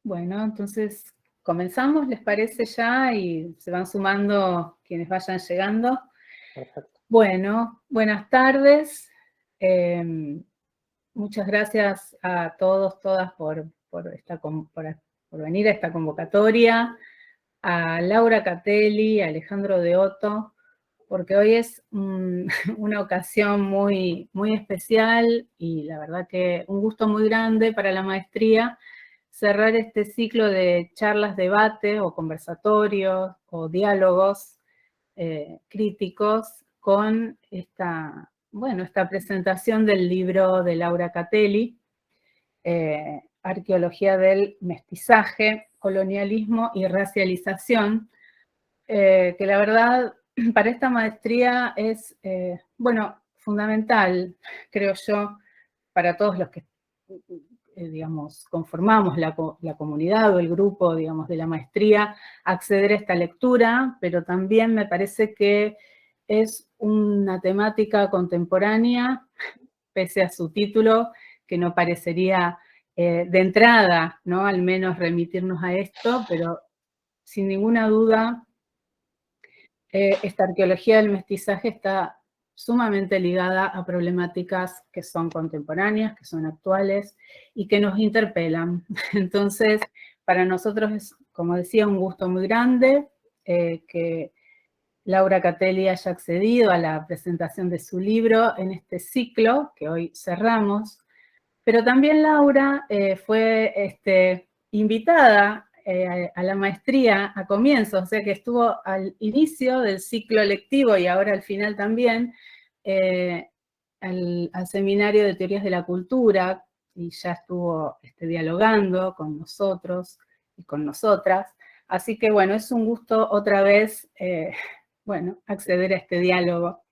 Bueno, entonces comenzamos, ¿les parece ya? Y se van sumando quienes vayan llegando. Perfecto. Bueno, buenas tardes. Muchas gracias a todos, todas por venir a esta convocatoria. A Laura Catelli, a Alejandro de Otto, porque hoy es una ocasión muy, muy especial y la verdad que un gusto muy grande para la maestría cerrar este ciclo de charlas, debate o conversatorios o diálogos críticos con esta presentación del libro de Laura Catelli, Arqueología del Mestizaje, Colonialismo y Racialización, que la verdad para esta maestría es, fundamental, creo yo, para todos los que, digamos, conformamos la comunidad o el grupo, digamos, de la maestría, acceder a esta lectura, pero también me parece que es una temática contemporánea, pese a su título, que no parecería de entrada, ¿no? Al menos remitirnos a esto, pero sin ninguna duda esta arqueología del mestizaje está sumamente ligada a problemáticas que son contemporáneas, que son actuales y que nos interpelan. Entonces, para nosotros es, como decía, un gusto muy grande que Laura Catelli haya accedido a la presentación de su libro en este ciclo que hoy cerramos. Pero también Laura fue invitada a la maestría a comienzos, o sea que estuvo al inicio del ciclo lectivo y ahora al final también al seminario de teorías de la cultura y ya estuvo dialogando con nosotros y con nosotras. Así que bueno, es un gusto otra vez acceder a este diálogo.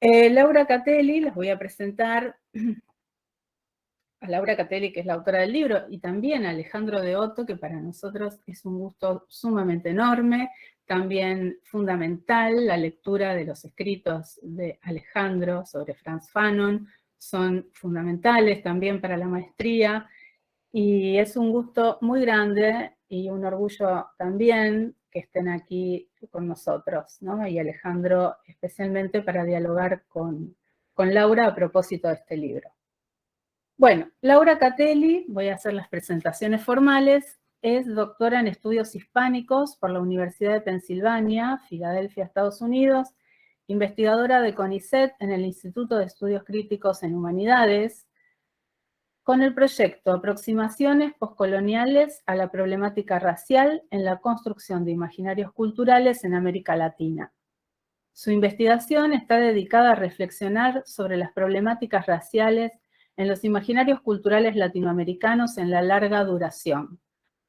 Laura Catelli, les voy a presentar a Laura Catelli, que es la autora del libro, y también a Alejandro de Otto, que para nosotros es un gusto sumamente enorme, también fundamental la lectura de los escritos de Alejandro sobre Frantz Fanon, son fundamentales también para la maestría, y es un gusto muy grande y un orgullo también que estén aquí con nosotros, ¿no? Y Alejandro especialmente para dialogar con Laura a propósito de este libro. Bueno, Laura Catelli, voy a hacer las presentaciones formales, es doctora en estudios hispánicos por la Universidad de Pensilvania, Filadelfia, Estados Unidos, investigadora de CONICET en el Instituto de Estudios Críticos en Humanidades, con el proyecto Aproximaciones Postcoloniales a la Problemática Racial en la Construcción de Imaginarios Culturales en América Latina. Su investigación está dedicada a reflexionar sobre las problemáticas raciales en los imaginarios culturales latinoamericanos en la larga duración,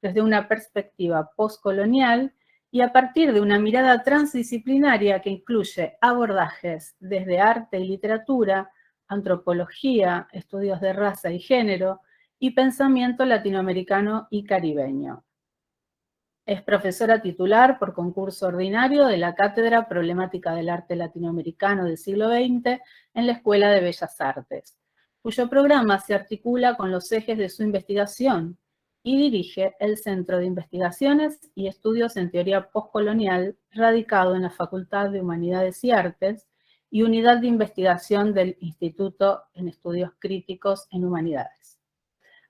desde una perspectiva postcolonial y a partir de una mirada transdisciplinaria que incluye abordajes desde arte y literatura, antropología, estudios de raza y género, y pensamiento latinoamericano y caribeño. Es profesora titular por concurso ordinario de la Cátedra Problemática del Arte Latinoamericano del siglo XX en la Escuela de Bellas Artes, cuyo programa se articula con los ejes de su investigación y dirige el Centro de Investigaciones y Estudios en Teoría Postcolonial, radicado en la Facultad de Humanidades y Artes y Unidad de Investigación del Instituto en Estudios Críticos en Humanidades.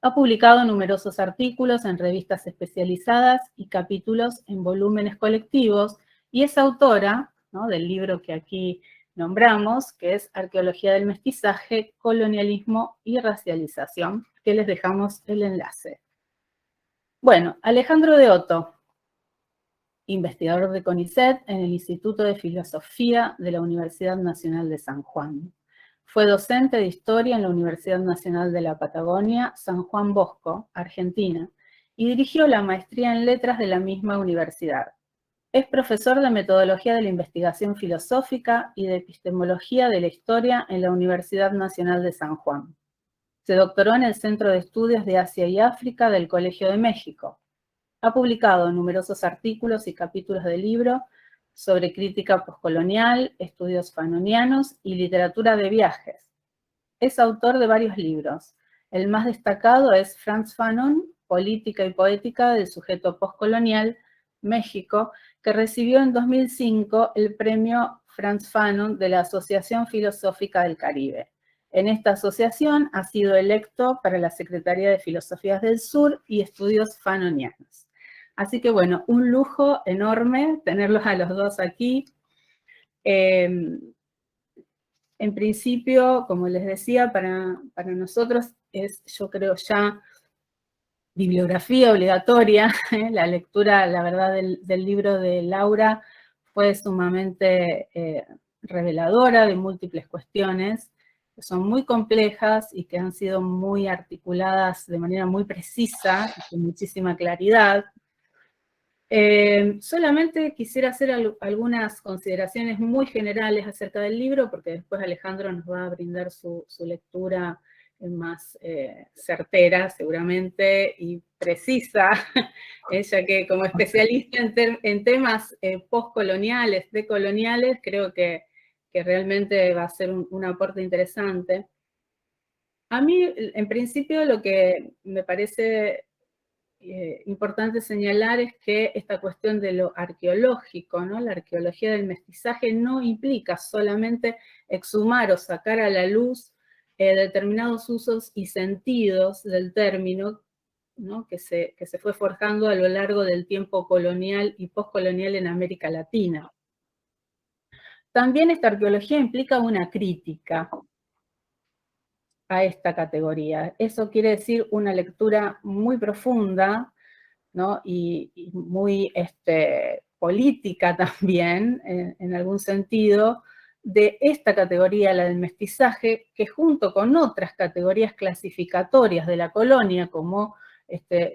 Ha publicado numerosos artículos en revistas especializadas y capítulos en volúmenes colectivos y es autora, ¿no?, del libro que aquí nombramos, que es Arqueología del Mestizaje, Colonialismo y Racialización, que les dejamos el enlace. Bueno, Alejandro de Otto, investigador de CONICET en el Instituto de Filosofía de la Universidad Nacional de San Juan. Fue docente de Historia en la Universidad Nacional de la Patagonia, San Juan Bosco, Argentina, y dirigió la maestría en Letras de la misma universidad. Es profesor de Metodología de la Investigación Filosófica y de Epistemología de la Historia en la Universidad Nacional de San Juan. Se doctoró en el Centro de Estudios de Asia y África del Colegio de México. Ha publicado numerosos artículos y capítulos de libro sobre crítica postcolonial, estudios fanonianos y literatura de viajes. Es autor de varios libros. El más destacado es Frantz Fanon política y poética del sujeto postcolonial, México, que recibió en 2005 el premio Frantz Fanon de la Asociación Filosófica del Caribe. En esta asociación ha sido electo para la Secretaría de Filosofías del Sur y Estudios Fanonianos. Así que bueno, un lujo enorme tenerlos a los dos aquí. En principio, como les decía, para nosotros es, yo creo, ya bibliografía obligatoria. La lectura, la verdad, del libro de Laura fue sumamente reveladora de múltiples cuestiones que son muy complejas y que han sido muy articuladas de manera muy precisa y con muchísima claridad. Solamente quisiera hacer algunas consideraciones muy generales acerca del libro, porque después Alejandro nos va a brindar su lectura más certera, seguramente, y precisa, ya que como especialista en temas postcoloniales, decoloniales, creo que realmente va a ser un aporte interesante. A mí, en principio, lo que me parece importante señalar es que esta cuestión de lo arqueológico, ¿no? La arqueología del mestizaje no implica solamente exhumar o sacar a la luz determinados usos y sentidos del término, ¿no? que se fue forjando a lo largo del tiempo colonial y postcolonial en América Latina. También esta arqueología implica una crítica a esta categoría. Eso quiere decir una lectura muy profunda, ¿no? y muy política también, en algún sentido, de esta categoría, la del mestizaje, que junto con otras categorías clasificatorias de la colonia, como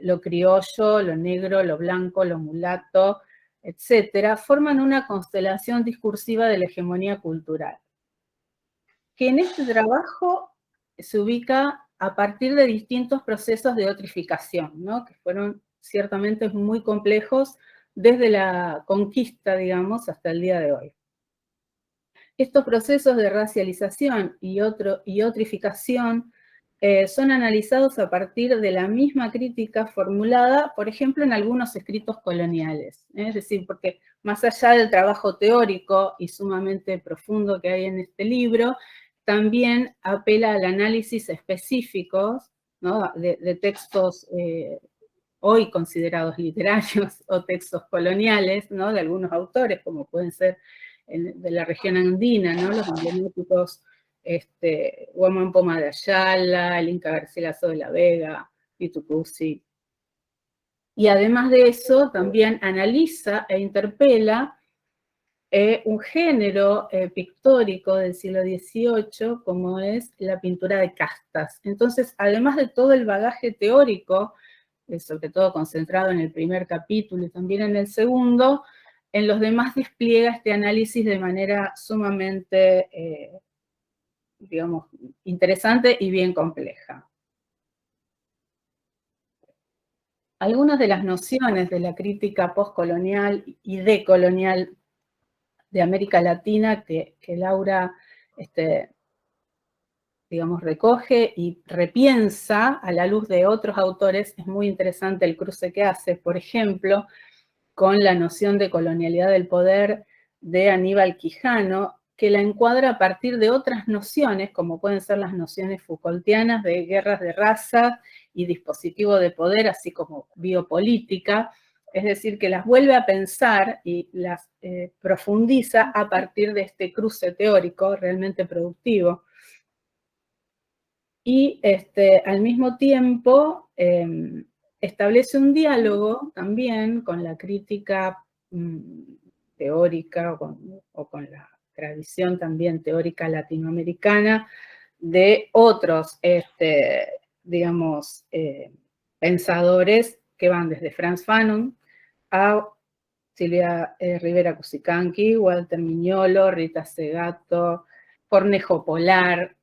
lo criollo, lo negro, lo blanco, lo mulato, etcétera, forman una constelación discursiva de la hegemonía cultural, que en este trabajo se ubica a partir de distintos procesos de otrificación, ¿no? Que fueron ciertamente muy complejos desde la conquista, digamos, hasta el día de hoy. Estos procesos de racialización y otrificación son analizados a partir de la misma crítica formulada, por ejemplo, en algunos escritos coloniales. Es decir, porque más allá del trabajo teórico y sumamente profundo que hay en este libro, también apela al análisis específicos, ¿no? de textos hoy considerados literarios o textos coloniales, ¿no? De algunos autores, como pueden ser de la región andina, ¿no? Los emblemáticos Guamán Poma de Ayala, el Inca Garcilaso de la Vega, Pitu Cusi. Y además de eso, también analiza e interpela un género pictórico del siglo XVIII, como es la pintura de castas. Entonces, además de todo el bagaje teórico, sobre todo concentrado en el primer capítulo y también en el segundo, en los demás despliega este análisis de manera sumamente, digamos, interesante y bien compleja. Algunas de las nociones de la crítica postcolonial y decolonial de América Latina que Laura, digamos, recoge y repiensa a la luz de otros autores, es muy interesante el cruce que hace, por ejemplo, con la noción de colonialidad del poder de Aníbal Quijano, que la encuadra a partir de otras nociones, como pueden ser las nociones Foucaultianas de guerras de raza y dispositivo de poder, así como biopolítica, es decir, que las vuelve a pensar y las profundiza a partir de este cruce teórico realmente productivo. Y al mismo tiempo establece un diálogo también con la crítica teórica o con la tradición también teórica latinoamericana de otros, digamos, pensadores que van desde Frantz Fanon a Silvia Rivera Cusicanqui, Walter Miñolo, Rita Segato, Cornejo Polar,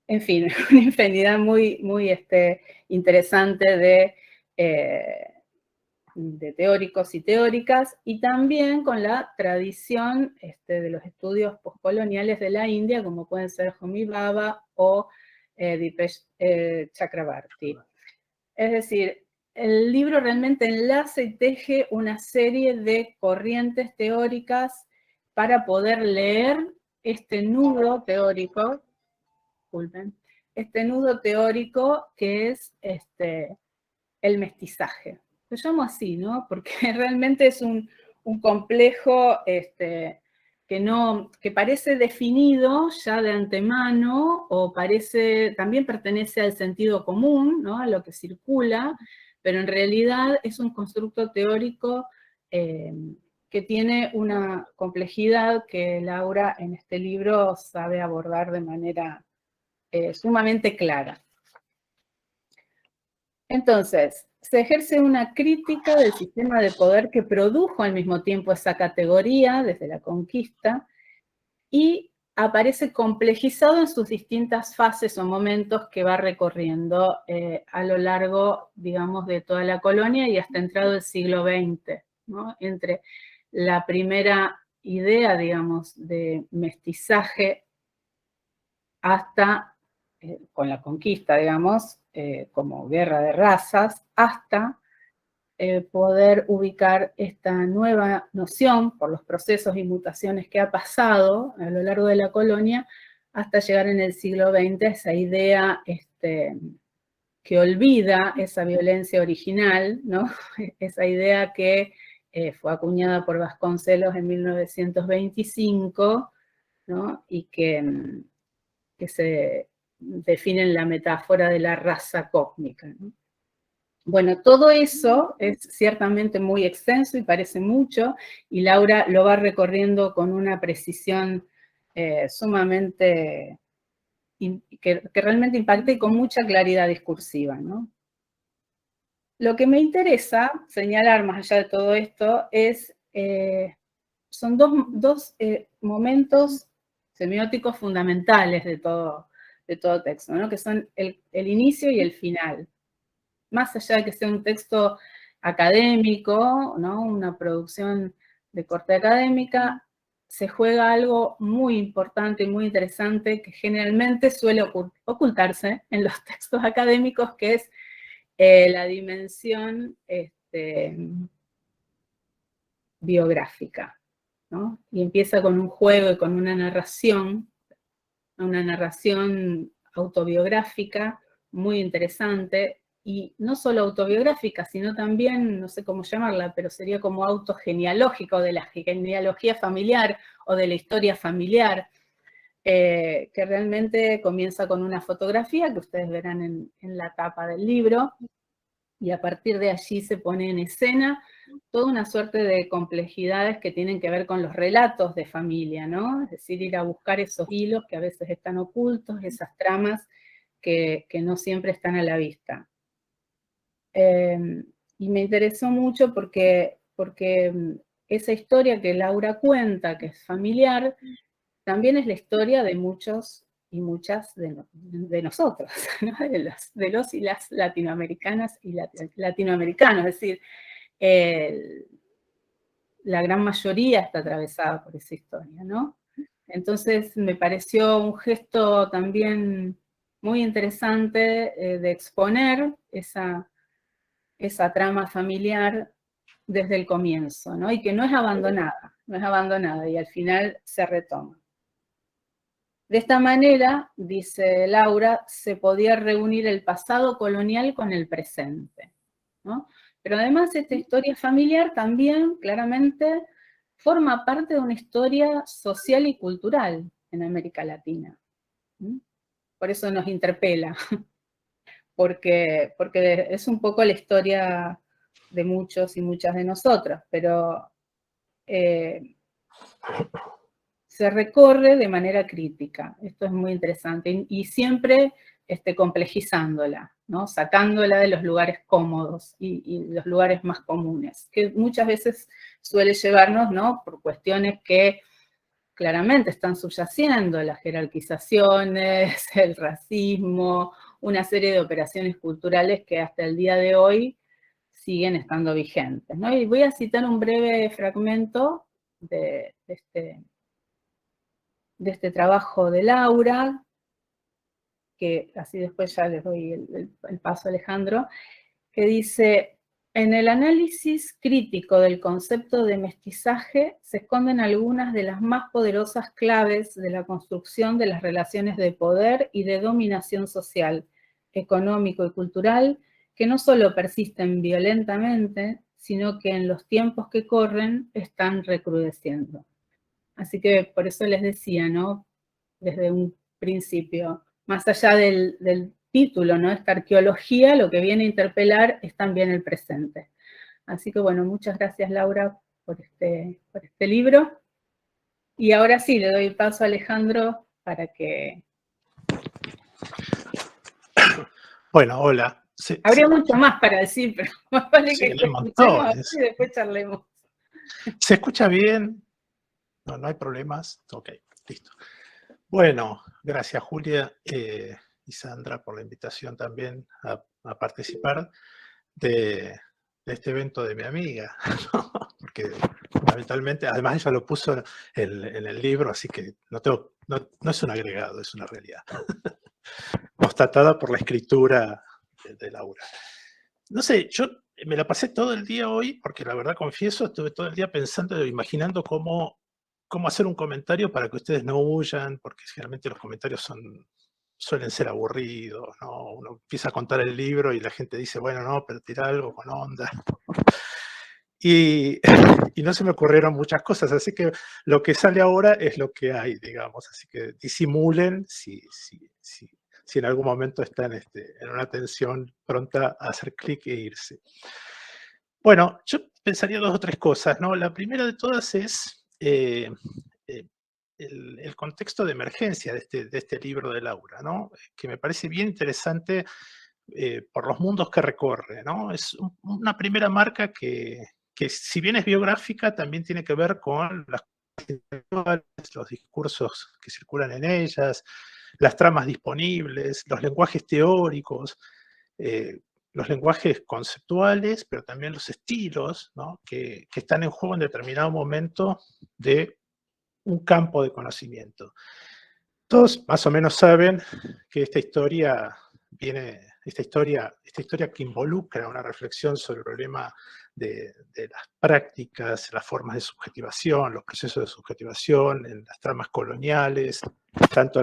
en fin, una infinidad muy, muy interesante de teóricos y teóricas, y también con la tradición de los estudios postcoloniales de la India, como pueden ser Homi Bhabha o Dipesh Chakrabarty. Es decir, el libro realmente enlaza y teje una serie de corrientes teóricas para poder leer este nudo teórico, disculpen, este nudo teórico que es el mestizaje. Lo llamo así, ¿no? Porque realmente es un complejo que parece definido ya de antemano, o también pertenece al sentido común, ¿no? A lo que circula, pero en realidad es un constructo teórico que tiene una complejidad que Laura en este libro sabe abordar de manera sumamente clara. Entonces, se ejerce una crítica del sistema de poder que produjo al mismo tiempo esa categoría desde la conquista y aparece complejizado en sus distintas fases o momentos que va recorriendo a lo largo, digamos, de toda la colonia y hasta entrado el siglo XX, ¿no? Entre la primera idea, digamos, de mestizaje hasta, con la conquista, digamos, como guerra de razas, hasta poder ubicar esta nueva noción por los procesos y mutaciones que ha pasado a lo largo de la colonia, hasta llegar en el siglo XX a esa idea que olvida esa violencia original, ¿no? Esa idea que fue acuñada por Vasconcelos en 1925, ¿no? Y que se define en la metáfora de la raza cósmica, ¿no? Bueno, todo eso es ciertamente muy extenso y parece mucho, y Laura lo va recorriendo con una precisión sumamente, que realmente impacta y con mucha claridad discursiva, ¿no? Lo que me interesa señalar, más allá de todo esto, son dos momentos semióticos fundamentales de todo texto, ¿no? Que son el inicio y el final. Más allá de que sea un texto académico, ¿no? Una producción de corte académica, se juega algo muy importante y muy interesante que generalmente suele ocultarse en los textos académicos, que es la dimensión biográfica, ¿no? Y empieza con un juego y con una narración autobiográfica muy interesante, y no solo autobiográfica, sino también, no sé cómo llamarla, pero sería como autogenealógica, o de la genealogía familiar, o de la historia familiar, que realmente comienza con una fotografía que ustedes verán en la tapa del libro, y a partir de allí se pone en escena toda una suerte de complejidades que tienen que ver con los relatos de familia, ¿no? Es decir, ir a buscar esos hilos que a veces están ocultos, esas tramas que no siempre están a la vista. Y me interesó mucho porque esa historia que Laura cuenta, que es familiar, también es la historia de muchos y muchas de nosotros, ¿no? de los y las latinoamericanas y latinoamericanos, es decir, la gran mayoría está atravesada por esa historia, ¿no? Entonces me pareció un gesto también muy interesante de exponer esa trama familiar desde el comienzo, ¿no? Y que no es abandonada, y al final se retoma. De esta manera, dice Laura, se podía reunir el pasado colonial con el presente, ¿no? Pero además esta historia familiar también claramente forma parte de una historia social y cultural en América Latina. Por eso nos interpela, porque es un poco la historia de muchos y muchas de nosotros, pero se recorre de manera crítica. Esto es muy interesante, y siempre complejizándola, ¿no? Sacándola de los lugares cómodos y los lugares más comunes, que muchas veces suele llevarnos, ¿no? Por cuestiones que claramente están subyaciendo, las jerarquizaciones, el racismo, una serie de operaciones culturales que hasta el día de hoy siguen estando vigentes, ¿no? Y voy a citar un breve fragmento de este trabajo de Laura, que así después ya les doy el paso a Alejandro, que dice: en el análisis crítico del concepto de mestizaje se esconden algunas de las más poderosas claves de la construcción de las relaciones de poder y de dominación social, económico y cultural, que no solo persisten violentamente, sino que en los tiempos que corren están recrudeciendo. Así que por eso les decía, ¿no? Desde un principio, más allá del título, ¿no? Esta arqueología, lo que viene a interpelar es también el presente. Así que bueno, muchas gracias Laura por este libro. Y ahora sí, le doy paso a Alejandro para que... Bueno, hola. Habría mucho más para decir, pero más vale sí, que hay escuchemos montones. y después charlemos. ¿Se escucha bien? No, no hay problemas. Ok, listo. Bueno, gracias Julia y Sandra por la invitación también a participar de este evento de mi amiga, ¿no? Porque fundamentalmente, además ella lo puso en el libro, así que no es un agregado, es una realidad. Constatada por la escritura de Laura. No sé, yo me la pasé todo el día hoy, porque la verdad confieso, estuve todo el día pensando, imaginando cómo hacer un comentario para que ustedes no huyan, porque generalmente los comentarios suelen ser aburridos, ¿no? Uno empieza a contar el libro y la gente dice, bueno, no, pero tira algo con onda. Y, y no se me ocurrieron muchas cosas, así que lo que sale ahora es lo que hay, digamos, así que disimulen si en algún momento están en una tensión pronta a hacer clic e irse. Bueno, yo pensaría dos o tres cosas, ¿no? La primera de todas es el contexto de emergencia de este libro de Laura, ¿no? Que me parece bien interesante por los mundos que recorre, ¿no? Es una primera marca que si bien es biográfica, también tiene que ver con las los discursos que circulan en ellas, las tramas disponibles, los lenguajes teóricos, eh, los lenguajes conceptuales, pero también los estilos, ¿no? que están en juego en determinado momento de un campo de conocimiento. Todos más o menos saben que esta historia que involucra una reflexión sobre el problema de las prácticas, las formas de subjetivación, los procesos de subjetivación en las tramas coloniales, tanto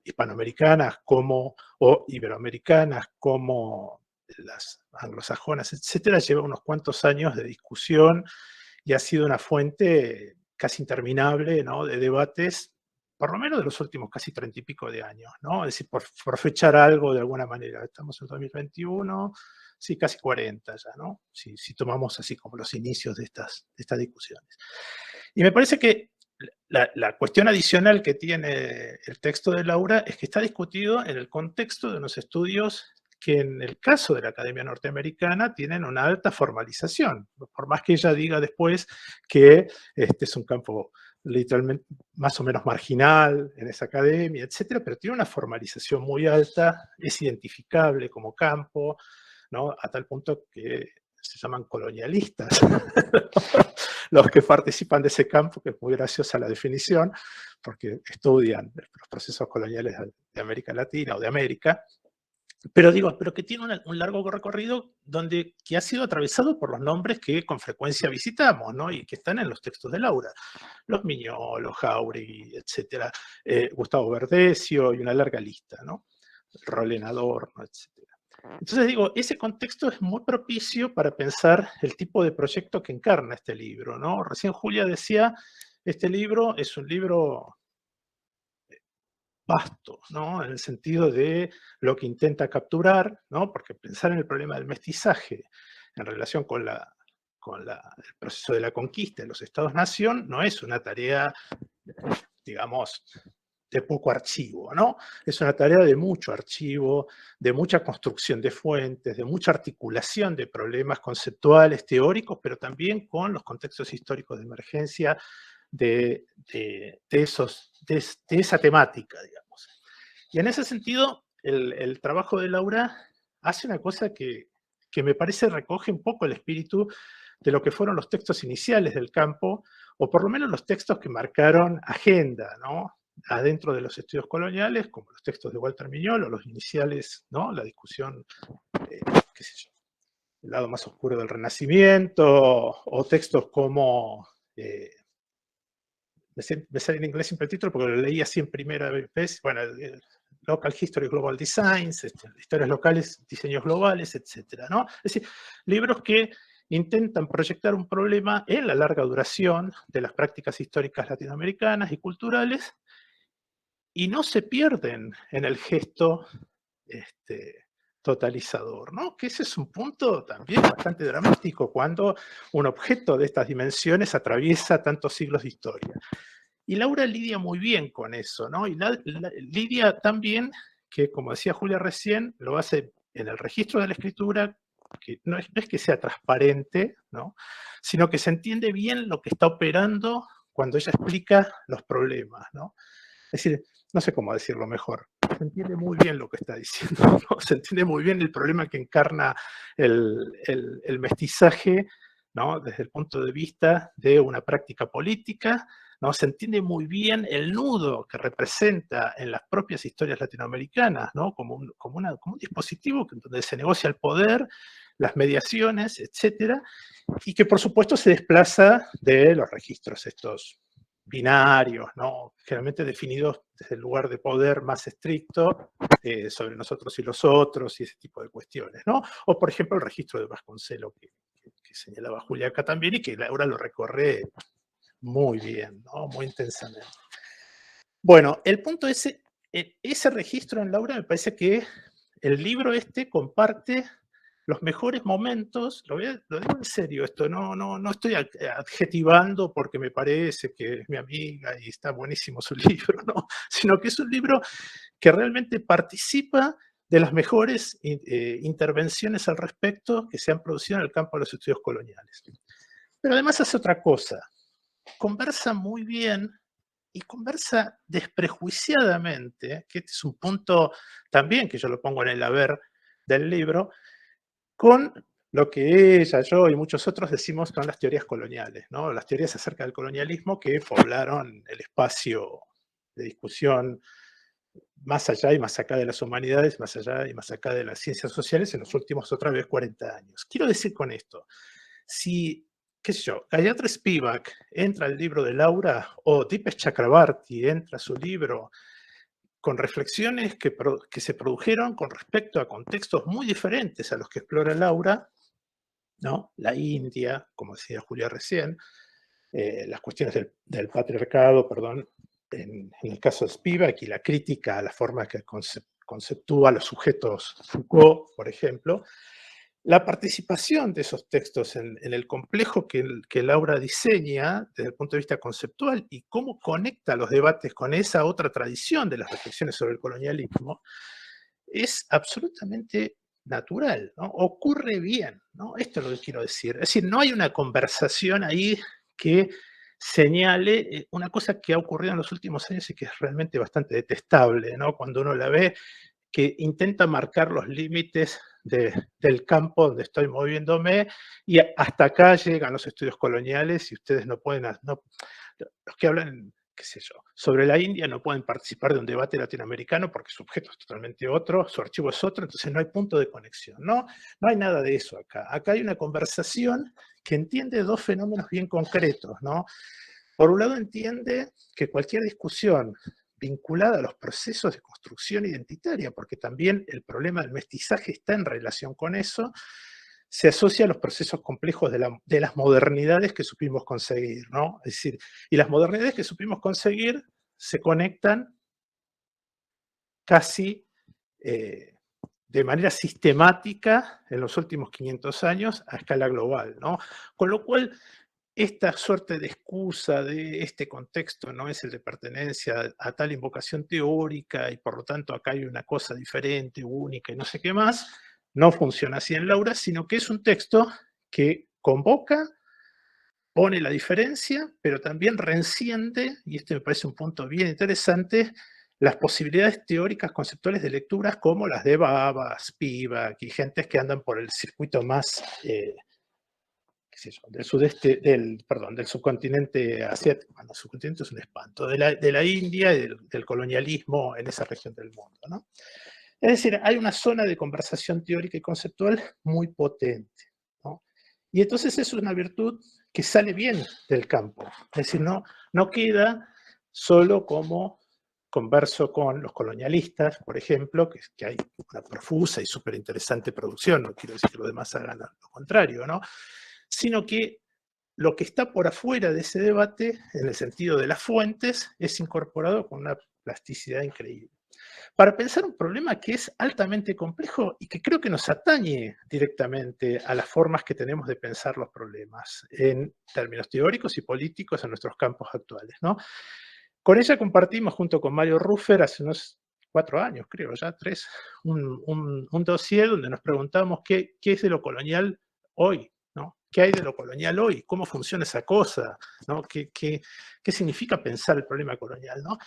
hispanoamericanas como o iberoamericanas, como las anglosajonas, etcétera, lleva unos cuantos años de discusión y ha sido una fuente casi interminable, ¿no? De debates, por lo menos de los últimos casi 30 y pico de años, ¿no? Es decir, por fechar algo de alguna manera. Estamos en 2021, sí, casi 40 ya, ¿no? Si tomamos así como los inicios de estas discusiones. Y me parece que la cuestión adicional que tiene el texto de Laura es que está discutido en el contexto de unos estudios que en el caso de la Academia Norteamericana tienen una alta formalización, por más que ella diga después que este es un campo literalmente más o menos marginal en esa academia, etcétera, pero tiene una formalización muy alta, es identificable como campo, ¿no? A tal punto que se llaman colonialistas los que participan de ese campo, que es muy graciosa la definición, porque estudian los procesos coloniales de América Latina o de América, pero que tiene un largo recorrido que ha sido atravesado por los nombres que con frecuencia visitamos, ¿no? Y que están en los textos de Laura. Los Miñolos, Jauregui, etcétera, Gustavo Verdecio y una larga lista, ¿no? Rolén Adorno, etcétera. Entonces digo, ese contexto es muy propicio para pensar el tipo de proyecto que encarna este libro, ¿no? Recién Julia decía, este libro es un libro vasto, ¿no? En el sentido de lo que intenta capturar, ¿no? Porque pensar en el problema del mestizaje en relación con el proceso de la conquista de los Estados-nación no es una tarea, digamos, de poco archivo, ¿no? Es una tarea de mucho archivo, de mucha construcción de fuentes, de mucha articulación de problemas conceptuales, teóricos, pero también con los contextos históricos de emergencia de esa temática, digamos. Y en ese sentido, el trabajo de Laura hace una cosa que me parece recoge un poco el espíritu de lo que fueron los textos iniciales del campo, o por lo menos los textos que marcaron agenda, ¿no? Adentro de los estudios coloniales, como los textos de Walter Miñol, o los iniciales, ¿no? La discusión, qué sé yo, El lado más oscuro del Renacimiento, o textos como, me sale en inglés siempre el título porque lo leí así en primera vez, bueno, Local History, Global Designs, historias locales, diseños globales, etcétera, ¿no? Es decir, libros que intentan proyectar un problema en la larga duración de las prácticas históricas latinoamericanas y culturales, y no se pierden en el gesto totalizador, ¿no? Que ese es un punto también bastante dramático cuando un objeto de estas dimensiones atraviesa tantos siglos de historia. Y Laura lidia muy bien con eso, ¿no? Y lidia tan bien que, como decía Julia recién, lo hace en el registro de la escritura, que no es que sea transparente, ¿no? Sino que se entiende bien lo que está operando cuando ella explica los problemas, ¿no? Es decir, no sé cómo decirlo mejor, se entiende muy bien lo que está diciendo, ¿no? Se entiende muy bien el problema que encarna el mestizaje, ¿no? Desde el punto de vista de una práctica política, ¿no? Se entiende muy bien el nudo que representa en las propias historias latinoamericanas, ¿no? Como un dispositivo donde se negocia el poder, las mediaciones, etcétera, y que por supuesto se desplaza de los registros estos binarios, ¿no? Generalmente definidos desde el lugar de poder más estricto sobre nosotros y los otros y ese tipo de cuestiones, ¿no? O por ejemplo el registro de Vasconcelos que señalaba Julia acá también y que Laura lo recorre muy bien, ¿no? Muy intensamente. Bueno, el punto es, ese registro en Laura me parece que el libro comparte los mejores momentos, lo digo en serio esto, no estoy adjetivando porque me parece que es mi amiga y está buenísimo su libro, no, sino que es un libro que realmente participa de las mejores intervenciones al respecto que se han producido en el campo de los estudios coloniales. Pero además hace otra cosa, conversa muy bien y conversa desprejuiciadamente, que este es un punto también que yo lo pongo en el haber del libro, con lo que ella, yo y muchos otros decimos son las teorías coloniales, ¿no? Las teorías acerca del colonialismo que poblaron el espacio de discusión más allá y más acá de las humanidades, más allá y más acá de las ciencias sociales en los últimos otra vez 40 años. Quiero decir con esto, si, qué sé yo, Gayatri Spivak entra al libro de Laura o Dipesh Chakrabarty entra a su libro con reflexiones que se produjeron con respecto a contextos muy diferentes a los que explora Laura, ¿no? La India, como decía Julia recién, las cuestiones del patriarcado, perdón, en el caso de Spivak y la crítica a la forma que conceptúa los sujetos Foucault, por ejemplo, la participación de esos textos en el complejo que Laura diseña desde el punto de vista conceptual y cómo conecta los debates con esa otra tradición de las reflexiones sobre el colonialismo, es absolutamente natural, ¿no? Ocurre bien, ¿no? Esto es lo que quiero decir. Es decir, no hay una conversación ahí que señale una cosa que ha ocurrido en los últimos años y que es realmente bastante detestable, ¿no? Cuando uno la ve, que intenta marcar los límites del campo donde estoy moviéndome y hasta acá llegan los estudios coloniales y ustedes no pueden, los que hablan, qué sé yo, sobre la India no pueden participar de un debate latinoamericano porque su objeto es totalmente otro, su archivo es otro, entonces no hay punto de conexión, ¿no? No hay nada de eso acá. Acá hay una conversación que entiende dos fenómenos bien concretos, ¿no? Por un lado entiende que cualquier discusión vinculada a los procesos de construcción identitaria, porque también el problema del mestizaje está en relación con eso, se asocia a los procesos complejos de las modernidades que supimos conseguir, ¿no? Es decir, y las modernidades que supimos conseguir se conectan casi de manera sistemática en los últimos 500 años a escala global, ¿no? Con lo cual, esta suerte de excusa de este contexto no es el de pertenencia a tal invocación teórica y por lo tanto acá hay una cosa diferente, única y no sé qué más, no funciona así en Laura, sino que es un texto que convoca, pone la diferencia, pero también reenciende, y este me parece un punto bien interesante, las posibilidades teóricas conceptuales de lecturas como las de Baba, Spivak y gentes que andan por el circuito más qué sé yo, del sudeste, del subcontinente asiático, bueno, el subcontinente es un espanto, de la India y del colonialismo en esa región del mundo, ¿no? Es decir, hay una zona de conversación teórica y conceptual muy potente. Y entonces eso es una virtud que sale bien del campo. Es decir, no queda solo como converso con los colonialistas, por ejemplo, que hay una profusa y súper interesante producción, no quiero decir que los demás hagan lo contrario, ¿no? Sino que lo que está por afuera de ese debate, en el sentido de las fuentes, es incorporado con una plasticidad increíble. Para pensar un problema que es altamente complejo y que creo que nos atañe directamente a las formas que tenemos de pensar los problemas, en términos teóricos y políticos en nuestros campos actuales, ¿no? Con ella compartimos, junto con Mario Ruffer, hace unos 4 años, creo, ya 3, un dossier donde nos preguntamos qué es de lo colonial hoy, ¿no? ¿Qué hay de lo colonial hoy? ¿Cómo funciona esa cosa? ¿No? ¿Qué significa pensar el problema colonial? ¿No?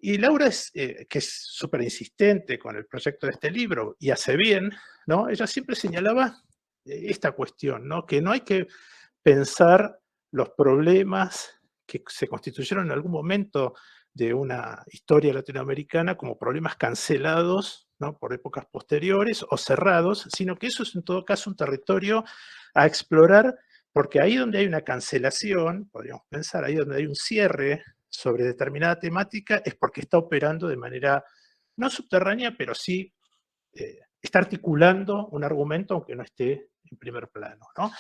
Y Laura, que es súper insistente con el proyecto de este libro, y hace bien, ¿no? Ella siempre señalaba esta cuestión, ¿no? Que no hay que pensar los problemas que se constituyeron en algún momento de una historia latinoamericana como problemas cancelados, ¿no? Por épocas posteriores o cerrados, sino que eso es en todo caso un territorio a explorar, porque ahí donde hay una cancelación, podríamos pensar, ahí donde hay un cierre sobre determinada temática, es porque está operando de manera no subterránea, pero sí está articulando un argumento aunque no esté en primer plano, ¿no?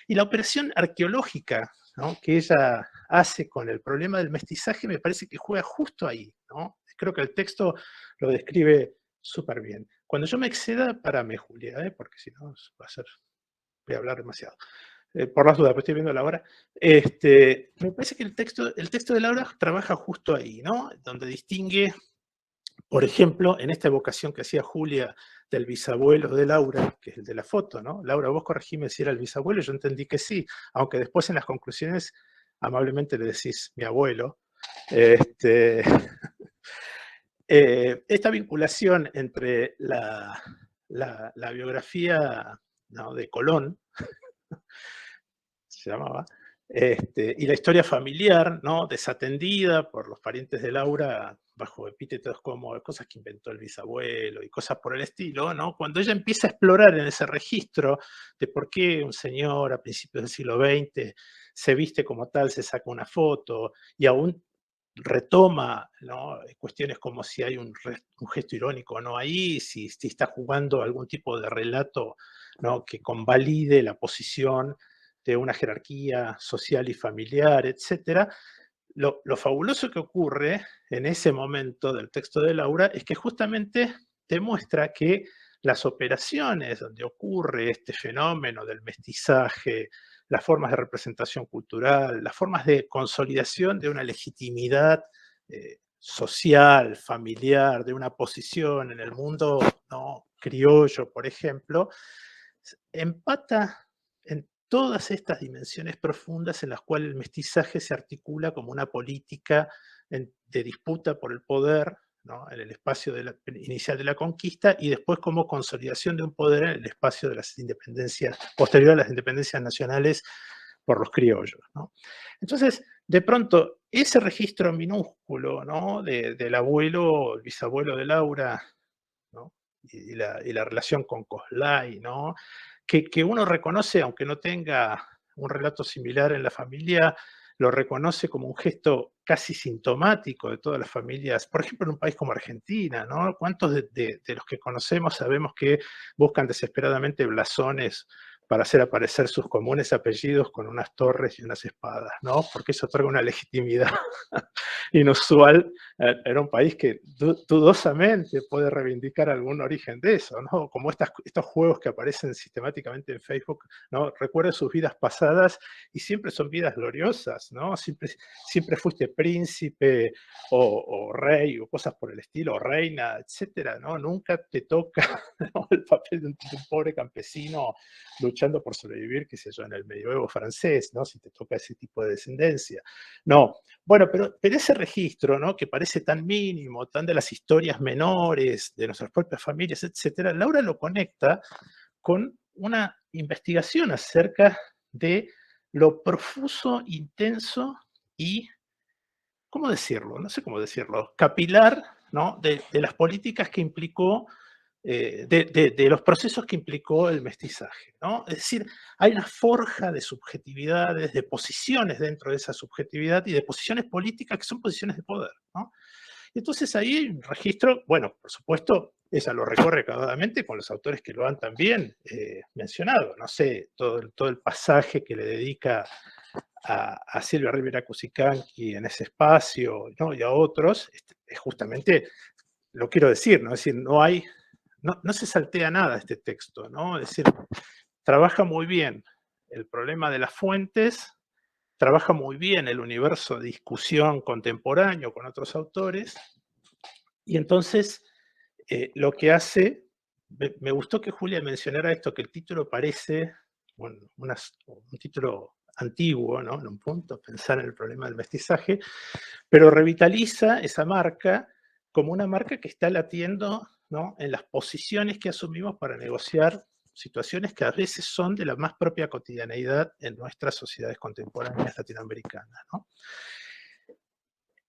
Y la operación arqueológica, ¿no?, que ella hace con el problema del mestizaje me parece que juega justo ahí, ¿no? Creo que el texto lo describe súper bien. Cuando yo me exceda, párame, Julia, porque si no va a ser, voy a hablar demasiado. Por las dudas, pues estoy viendo la hora. Me parece que el texto de Laura trabaja justo ahí, ¿no? Donde distingue, por ejemplo, en esta evocación que hacía Julia del bisabuelo de Laura, que es el de la foto, ¿no? Laura, vos corregime si era el bisabuelo, yo entendí que sí, aunque después en las conclusiones amablemente le decís mi abuelo. Esta vinculación entre la biografía, ¿no?, de Colón, se llamaba, y la historia familiar, ¿no?, desatendida por los parientes de Laura bajo epítetos como cosas que inventó el bisabuelo y cosas por el estilo, ¿no? Cuando ella empieza a explorar en ese registro de por qué un señor a principios del siglo XX se viste como tal, se saca una foto y aún retoma, ¿no?, cuestiones como si hay un gesto irónico o no ahí, si está jugando algún tipo de relato, ¿no?, que convalide la posición de una jerarquía social y familiar, etc. Lo fabuloso que ocurre en ese momento del texto de Laura es que justamente demuestra que las operaciones donde ocurre este fenómeno del mestizaje, las formas de representación cultural, las formas de consolidación de una legitimidad social, familiar, de una posición en el mundo, ¿no?, criollo, por ejemplo, empata en todas estas dimensiones profundas en las cuales el mestizaje se articula como una política de disputa por el poder, ¿no?, en el espacio inicial de la conquista, y después como consolidación de un poder en el espacio de las independencias, posterior a las independencias nacionales por los criollos, ¿no? Entonces, de pronto, ese registro minúsculo, ¿no?, del abuelo, el bisabuelo de Laura, ¿no?, y la relación con Coslay, ¿no?, que uno reconoce, aunque no tenga un relato similar en la familia, lo reconoce como un gesto casi sintomático de todas las familias, por ejemplo, en un país como Argentina, ¿no? ¿Cuántos de los que conocemos sabemos que buscan desesperadamente blasones para hacer aparecer sus comunes apellidos con unas torres y unas espadas, ¿no? Porque eso otorga una legitimidad inusual en un país que dudosamente puede reivindicar algún origen de eso, ¿no? Como estos juegos que aparecen sistemáticamente en Facebook, ¿no? Recuerda sus vidas pasadas y siempre son vidas gloriosas, ¿no? Siempre fuiste príncipe o rey o cosas por el estilo, o reina, etcétera, ¿no? Nunca te toca, ¿no?, el papel de un pobre campesino luchando por sobrevivir, qué sé yo, en el medioevo francés, ¿no?, si te toca ese tipo de descendencia. No, bueno, pero ese registro, ¿no?, que parece tan mínimo, tan de las historias menores, de nuestras propias familias, etcétera, Laura lo conecta con una investigación acerca de lo profuso, intenso y, ¿cómo decirlo? No sé cómo decirlo, capilar, ¿no?, de las políticas que implicó de los procesos que implicó el mestizaje, ¿no? Es decir, hay una forja de subjetividades, de posiciones dentro de esa subjetividad y de posiciones políticas que son posiciones de poder, ¿no? Entonces ahí hay un registro, bueno, por supuesto, ella lo recorre acabadamente con los autores que lo han también mencionado, no sé, todo el pasaje que le dedica a Silvia Rivera Cusicanqui en ese espacio, ¿no? Y a otros, es justamente, lo quiero decir, ¿no? Es decir, no se saltea nada este texto, ¿no? Es decir, trabaja muy bien el problema de las fuentes, trabaja muy bien el universo de discusión contemporáneo con otros autores, y entonces lo que hace, me gustó que Julia mencionara esto, que el título parece bueno, un título antiguo, ¿no? En un punto, pensar en el problema del mestizaje, pero revitaliza esa marca como una marca que está latiendo, ¿no? En las posiciones que asumimos para negociar situaciones que a veces son de la más propia cotidianeidad en nuestras sociedades contemporáneas latinoamericanas, ¿no?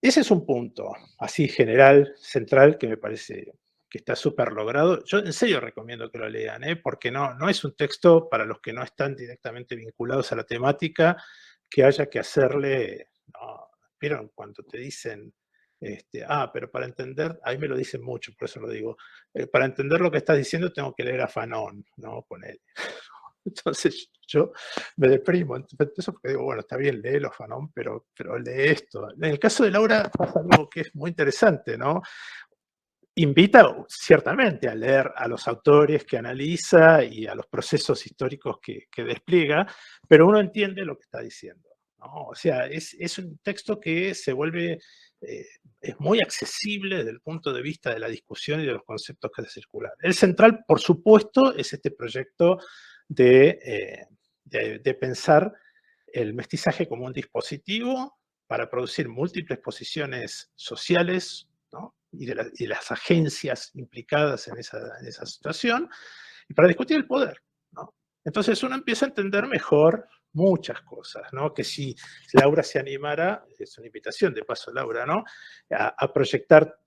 Ese es un punto, así general, central, que me parece que está súper logrado. Yo en serio recomiendo que lo lean, porque no es un texto para los que no están directamente vinculados a la temática, que haya que hacerle, no, ¿vieron? Cuando te dicen, pero para entender, ahí me lo dicen mucho, por eso lo digo, para entender lo que estás diciendo tengo que leer a Fanon, ¿no? Ponele. Entonces yo me deprimo. Entonces porque digo, bueno, está bien, léelo, Fanon, pero lee esto. En el caso de Laura pasa algo que es muy interesante, ¿no? Invita ciertamente a leer a los autores que analiza y a los procesos históricos que despliega, pero uno entiende lo que está diciendo, ¿no? O sea, es un texto que se vuelve, es muy accesible desde el punto de vista de la discusión y de los conceptos que se circulan. El central, por supuesto, es este proyecto de pensar el mestizaje como un dispositivo para producir múltiples posiciones sociales, ¿no? y de las agencias implicadas en esa situación, y para discutir el poder, ¿no? Entonces uno empieza a entender mejor muchas cosas, ¿no? Que si Laura se animara, es una invitación de paso, Laura, ¿no? A proyectar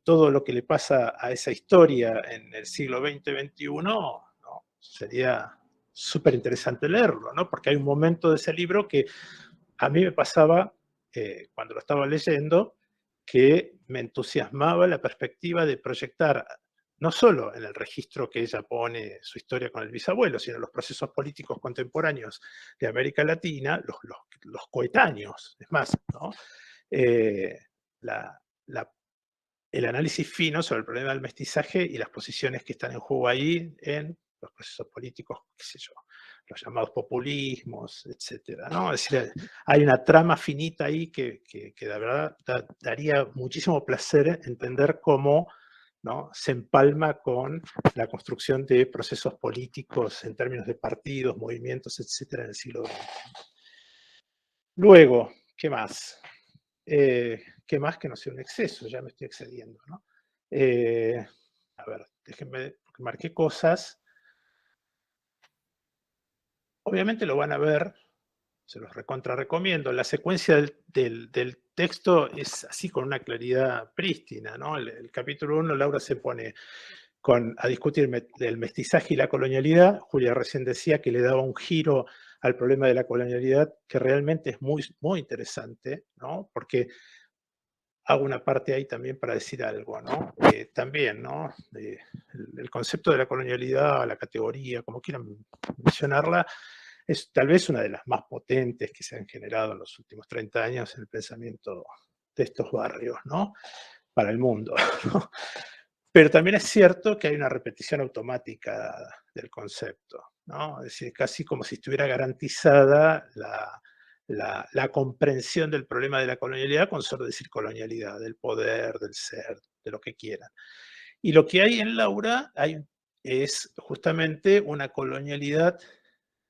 todo lo que le pasa a esa historia en el siglo XX-XXI, ¿no? Sería súper interesante leerlo, ¿no? Porque hay un momento de ese libro que a mí me pasaba, cuando lo estaba leyendo, que me entusiasmaba la perspectiva de proyectar no solo en el registro que ella pone su historia con el bisabuelo, sino en los procesos políticos contemporáneos de América Latina, los coetáneos, es más, ¿no? La, la, el análisis fino sobre el problema del mestizaje y las posiciones que están en juego ahí en los procesos políticos, qué sé yo, los llamados populismos, etcétera, ¿no? Es decir, hay una trama finita ahí que de verdad daría muchísimo placer entender cómo, ¿no? Se empalma con la construcción de procesos políticos en términos de partidos, movimientos, etcétera, en el siglo XX. Luego, ¿qué más? ¿Qué más que no sea un exceso? Ya me estoy excediendo, ¿no? A ver, déjenme, porque marqué cosas. Obviamente lo van a ver, se los recontra recomiendo. La secuencia del texto es así con una claridad prístina, ¿no? El capítulo 1, Laura se pone a discutir el mestizaje y la colonialidad. Julia recién decía que le daba un giro al problema de la colonialidad que realmente es muy, muy interesante, ¿no? Porque hago una parte ahí también para decir algo, ¿no? También, ¿no? El concepto de la colonialidad, la categoría, como quieran mencionarla, es tal vez una de las más potentes que se han generado en los últimos 30 años en el pensamiento de estos barrios, ¿no? Para el mundo, ¿no? Pero también es cierto que hay una repetición automática del concepto, ¿no? Es decir, casi como si estuviera garantizada la comprensión del problema de la colonialidad con solo decir colonialidad, del poder, del ser, de lo que quieran. Y lo que hay en Laura es justamente una colonialidad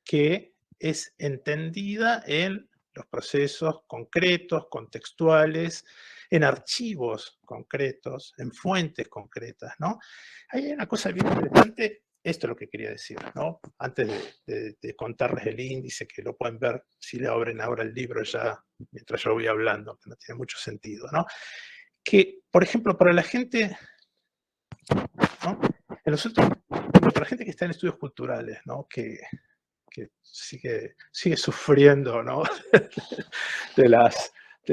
que es entendida en los procesos concretos, contextuales, en archivos concretos, en fuentes concretas, ¿no? Hay una cosa bien interesante, esto es lo que quería decir, ¿no? Antes de contarles el índice, que lo pueden ver si le abren ahora el libro ya, mientras yo voy hablando, que no tiene mucho sentido, ¿no? Que, por ejemplo, para la gente, ¿no? En los últimos, para la gente que está en estudios culturales, ¿no? que sigue sufriendo, ¿no? de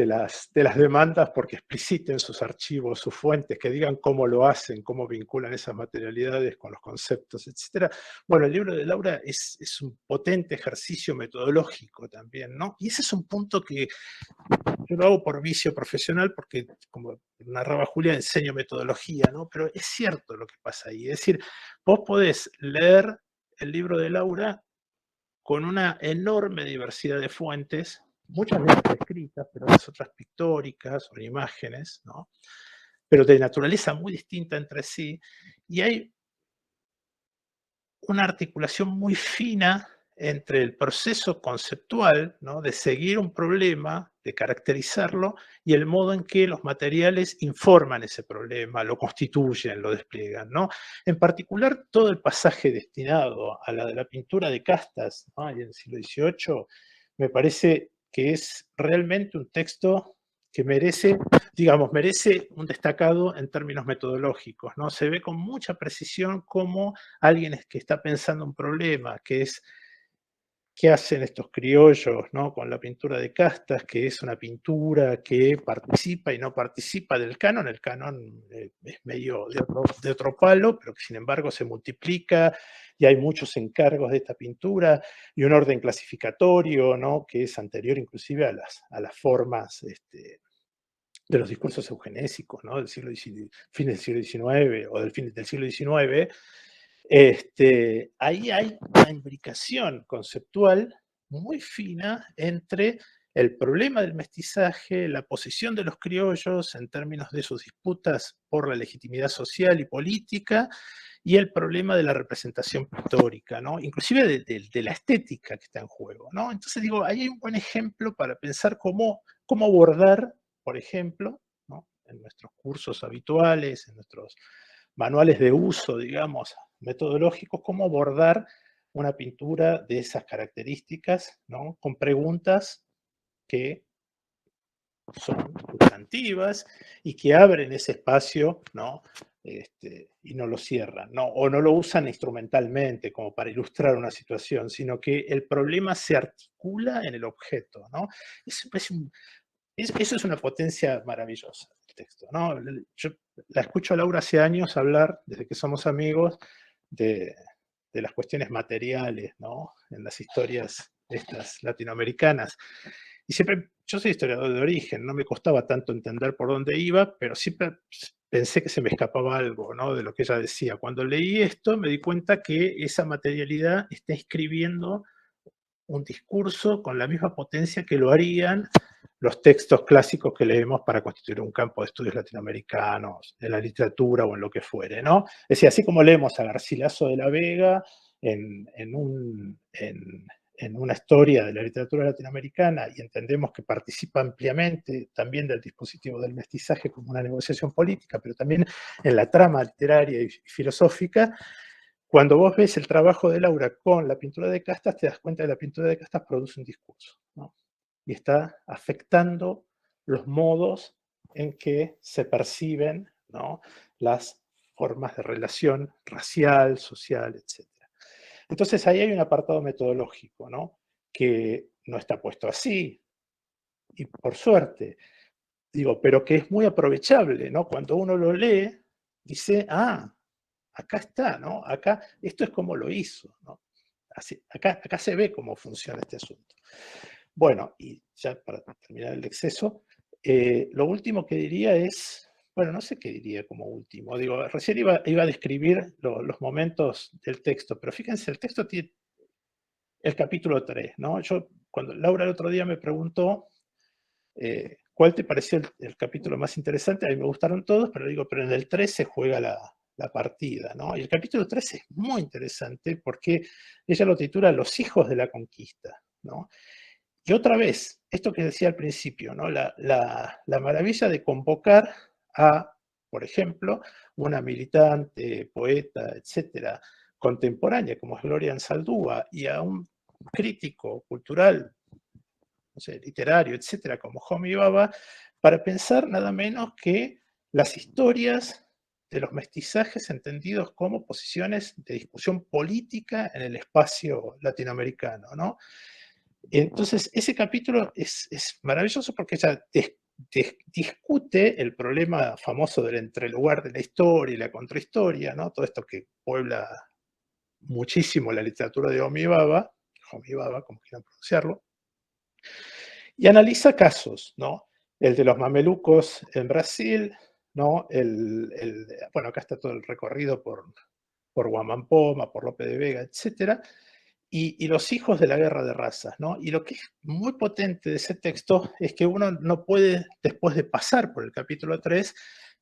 las demandas porque expliciten sus archivos, sus fuentes, que digan cómo lo hacen, cómo vinculan esas materialidades con los conceptos, etc. Bueno, el libro de Laura es un potente ejercicio metodológico también, ¿no? Y ese es un punto que yo lo hago por vicio profesional porque, como narraba Julia, enseño metodología, ¿no? Pero es cierto lo que pasa ahí. Es decir, vos podés leer el libro de Laura con una enorme diversidad de fuentes, muchas de ellas escritas, pero las otras pictóricas o imágenes, ¿no? Pero de naturaleza muy distinta entre sí, y hay una articulación muy fina entre el proceso conceptual, ¿no? De seguir un problema, de caracterizarlo, y el modo en que los materiales informan ese problema, lo constituyen, lo despliegan, ¿no? En particular, todo el pasaje destinado a la de la pintura de castas, ¿no? En el siglo XVIII, me parece que es realmente un texto que merece, digamos, merece un destacado en términos metodológicos, ¿no? Se ve con mucha precisión cómo alguien que está pensando un problema, que es qué hacen estos criollos, ¿no? Con la pintura de castas, que es una pintura que participa y no participa del canon. El canon es medio de otro palo, pero que sin embargo se multiplica y hay muchos encargos de esta pintura y un orden clasificatorio, ¿no? Que es anterior inclusive a las formas de los discursos eugenésicos, ¿no? Del siglo XIX, fin del siglo XIX o del fin del siglo XIX. Ahí hay una imbricación conceptual muy fina entre el problema del mestizaje, la posición de los criollos en términos de sus disputas por la legitimidad social y política, y el problema de la representación pictórica, ¿no? Inclusive de la estética que está en juego, ¿no? Entonces digo, ahí hay un buen ejemplo para pensar cómo abordar, por ejemplo, ¿no? En nuestros cursos habituales, en nuestros manuales de uso, digamos, metodológicos, cómo abordar una pintura de esas características, ¿no? Con preguntas que son sustantivas y que abren ese espacio, ¿no? Y no lo cierran, ¿no? O no lo usan instrumentalmente como para ilustrar una situación, sino que el problema se articula en el objeto, ¿no? Eso es una potencia maravillosa del texto, ¿no? Yo la escucho a Laura hace años hablar, desde que somos amigos, de las cuestiones materiales, ¿no? En las historias estas latinoamericanas. Y siempre, yo soy historiador de origen, no me costaba tanto entender por dónde iba, pero siempre pensé que se me escapaba algo, ¿no? De lo que ella decía. Cuando leí esto me di cuenta que esa materialidad está escribiendo un discurso con la misma potencia que lo harían los textos clásicos que leemos para constituir un campo de estudios latinoamericanos, en la literatura o en lo que fuere, ¿no? Es decir, así como leemos a Garcilaso de la Vega en una historia de la literatura latinoamericana y entendemos que participa ampliamente también del dispositivo del mestizaje como una negociación política, pero también en la trama literaria y filosófica, cuando vos ves el trabajo de Laura con la pintura de castas, te das cuenta que la pintura de castas produce un discurso, ¿no? Y está afectando los modos en que se perciben, ¿no? Las formas de relación racial, social, etc. Entonces ahí hay un apartado metodológico, ¿no? Que no está puesto así, y por suerte, digo, pero que es muy aprovechable, ¿no? Cuando uno lo lee, dice, ah, acá está, ¿no? Acá, esto es como lo hizo, ¿no? Así, acá se ve cómo funciona este asunto. Bueno, y ya para terminar el exceso, lo último que diría es, bueno, no sé qué diría como último. Digo, recién iba a describir los momentos del texto, pero fíjense, el texto tiene el capítulo 3, ¿no? Yo, cuando Laura el otro día me preguntó cuál te pareció el capítulo más interesante, a mí me gustaron todos, pero digo, pero en el 3 se juega la partida, ¿no? Y el capítulo 3 es muy interesante porque ella lo titula Los hijos de la conquista, ¿no? Y otra vez, esto que decía al principio, ¿no? La maravilla de convocar a, por ejemplo, una militante, poeta, etcétera, contemporánea como es Gloria Anzaldúa, y a un crítico cultural, no sé, literario, etcétera, como Homi Bhabha, para pensar nada menos que las historias de los mestizajes entendidos como posiciones de discusión política en el espacio latinoamericano, ¿no? Entonces, ese capítulo es maravilloso porque ya discute el problema famoso del entrelugar de la historia y la contrahistoria, ¿no? Todo esto que puebla muchísimo la literatura de Homi Bhabha, como quieran pronunciarlo, y analiza casos, ¿no? El de los mamelucos en Brasil, ¿no? Bueno, acá está todo el recorrido por Huamampoma, por Lope de Vega, etcétera, y los hijos de la guerra de razas, ¿no? Y lo que es muy potente de ese texto es que uno no puede, después de pasar por el capítulo 3,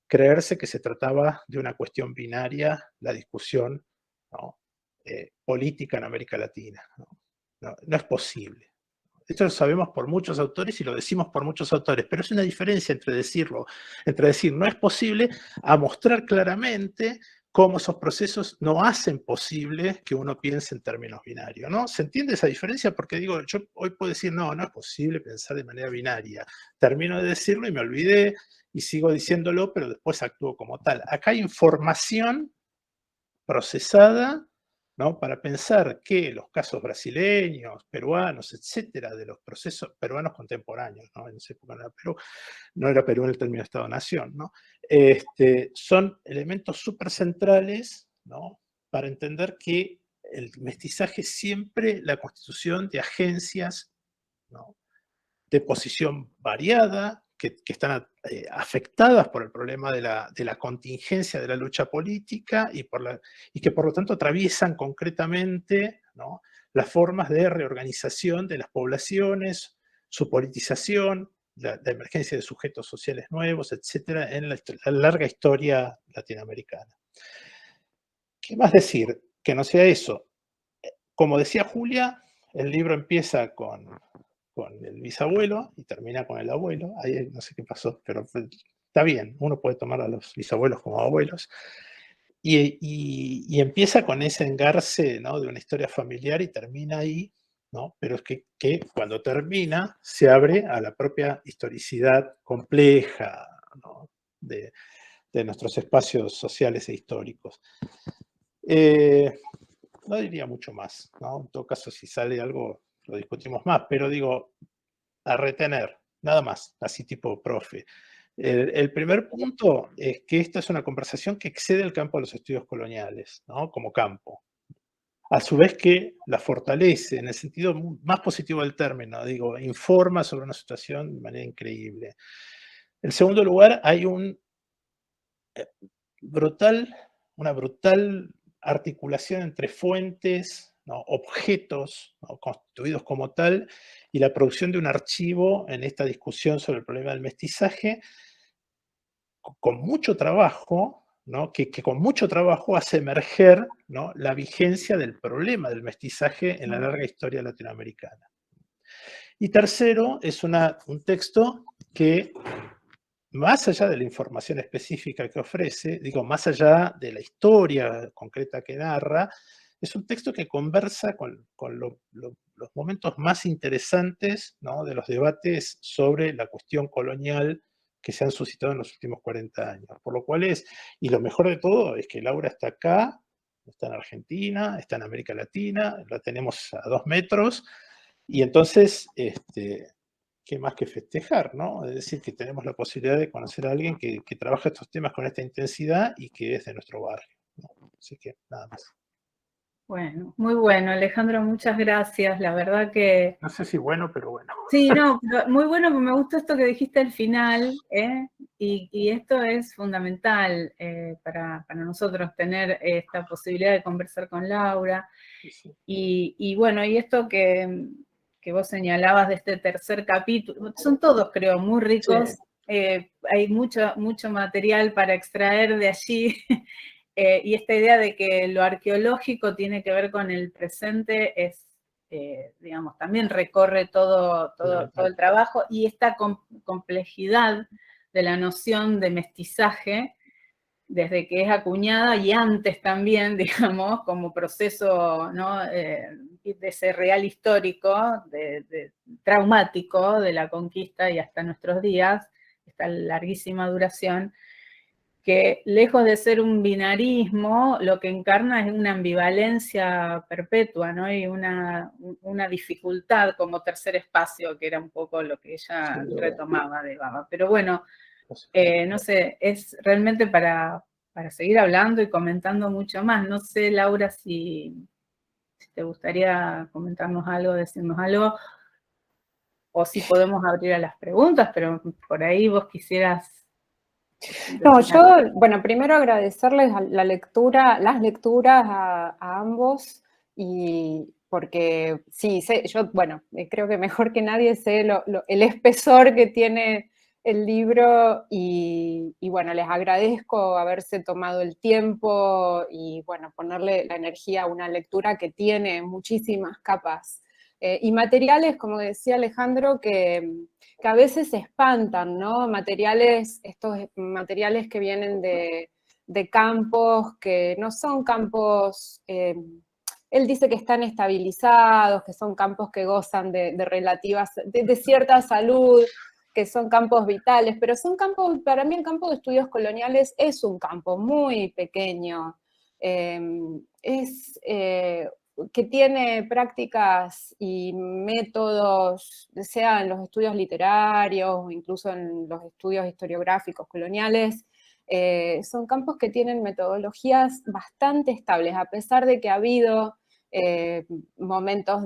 creerse que se trataba de una cuestión binaria, la discusión, ¿no? Política en América Latina, ¿no? No es posible. Esto lo sabemos por muchos autores y lo decimos por muchos autores, pero es una diferencia entre decirlo, entre decir no es posible, a mostrar claramente cómo esos procesos no hacen posible que uno piense en términos binarios, ¿no? ¿Se entiende esa diferencia? Porque digo, yo hoy puedo decir, no es posible pensar de manera binaria. Termino de decirlo y me olvidé y sigo diciéndolo, pero después actúo como tal. Acá hay información procesada, ¿no? Para pensar que los casos brasileños, peruanos, etcétera, de los procesos peruanos contemporáneos, ¿no? En esa época no era Perú, no era Perú en el término de Estado-Nación, ¿no? Son elementos súper centrales, ¿no? Para entender que el mestizaje es siempre la constitución de agencias, ¿no? De posición variada, que están afectadas por el problema de la contingencia de la lucha política y que por lo tanto atraviesan concretamente, ¿no? Las formas de reorganización de las poblaciones, su politización, la emergencia de sujetos sociales nuevos, etcétera, en la larga historia latinoamericana. ¿Qué más decir? Que no sea eso. Como decía Julia, el libro empieza con el bisabuelo y termina con el abuelo. Ahí no sé qué pasó, pero está bien, uno puede tomar a los bisabuelos como abuelos. Y empieza con ese engarce, ¿no? De una historia familiar y termina ahí, ¿no? Pero es que cuando termina se abre a la propia historicidad compleja, ¿no? de nuestros espacios sociales e históricos. No diría mucho más, ¿no? En todo caso, si sale algo, lo discutimos más, pero digo, a retener, nada más, así tipo profe. El primer punto es que esta es una conversación que excede el campo de los estudios coloniales, ¿no? Como campo. A su vez que la fortalece, en el sentido más positivo del término, digo, informa sobre una situación de manera increíble. En segundo lugar, hay una brutal articulación entre fuentes, ¿no? Objetos, ¿no? Constituidos como tal, y la producción de un archivo en esta discusión sobre el problema del mestizaje, con mucho trabajo, ¿no? que con mucho trabajo hace emerger, ¿no? La vigencia del problema del mestizaje en la larga historia latinoamericana. Y tercero, es un texto que, más allá de la información específica que ofrece, digo, más allá de la historia concreta que narra, es un texto que conversa con los momentos más interesantes, ¿no? De los debates sobre la cuestión colonial que se han suscitado en los últimos 40 años. Por lo cual y lo mejor de todo es que Laura está acá, está en Argentina, está en América Latina, la tenemos a 2 metros, y entonces, qué más que festejar, ¿no? Es decir, que tenemos la posibilidad de conocer a alguien que trabaja estos temas con esta intensidad y que es de nuestro barrio, ¿no? Así que nada más. Bueno, muy bueno, Alejandro, muchas gracias. La verdad que... No sé si bueno, pero bueno. Sí, no, muy bueno, me gustó esto que dijiste al final, y esto es fundamental para nosotros, tener esta posibilidad de conversar con Laura. Sí. Y bueno, y esto que vos señalabas de este tercer capítulo, son todos, creo, muy ricos. Sí. Hay mucho material para extraer de allí. Y esta idea de que lo arqueológico tiene que ver con el presente es, digamos, también recorre todo el trabajo, y esta complejidad de la noción de mestizaje, desde que es acuñada y antes también, digamos, como proceso, ¿no? De ese real histórico, traumático de la conquista y hasta nuestros días, esta larguísima duración. que lejos de ser un binarismo, lo que encarna es una ambivalencia perpetua, ¿no? Y una dificultad como tercer espacio, que era un poco lo que ella retomaba de Baba. Pero bueno, no sé, es realmente para seguir hablando y comentando mucho más. No sé, Laura, si te gustaría comentarnos algo, decirnos algo, o si podemos abrir a las preguntas, pero por ahí vos quisieras... No, yo, bueno, primero agradecerles la lectura, las lecturas a ambos, y porque sí, yo, bueno, creo que mejor que nadie sé el espesor que tiene el libro, y bueno, les agradezco haberse tomado el tiempo y bueno, ponerle la energía a una lectura que tiene muchísimas capas y materiales, como decía Alejandro, que a veces se espantan, ¿no? Estos materiales que vienen de campos que no son campos, él dice que están estabilizados, que son campos que gozan de cierta salud, que son campos vitales, pero son campos, para mí el campo de estudios coloniales es un campo muy pequeño, que tiene prácticas y métodos, sea en los estudios literarios o incluso en los estudios historiográficos coloniales, son campos que tienen metodologías bastante estables, a pesar de que ha habido momentos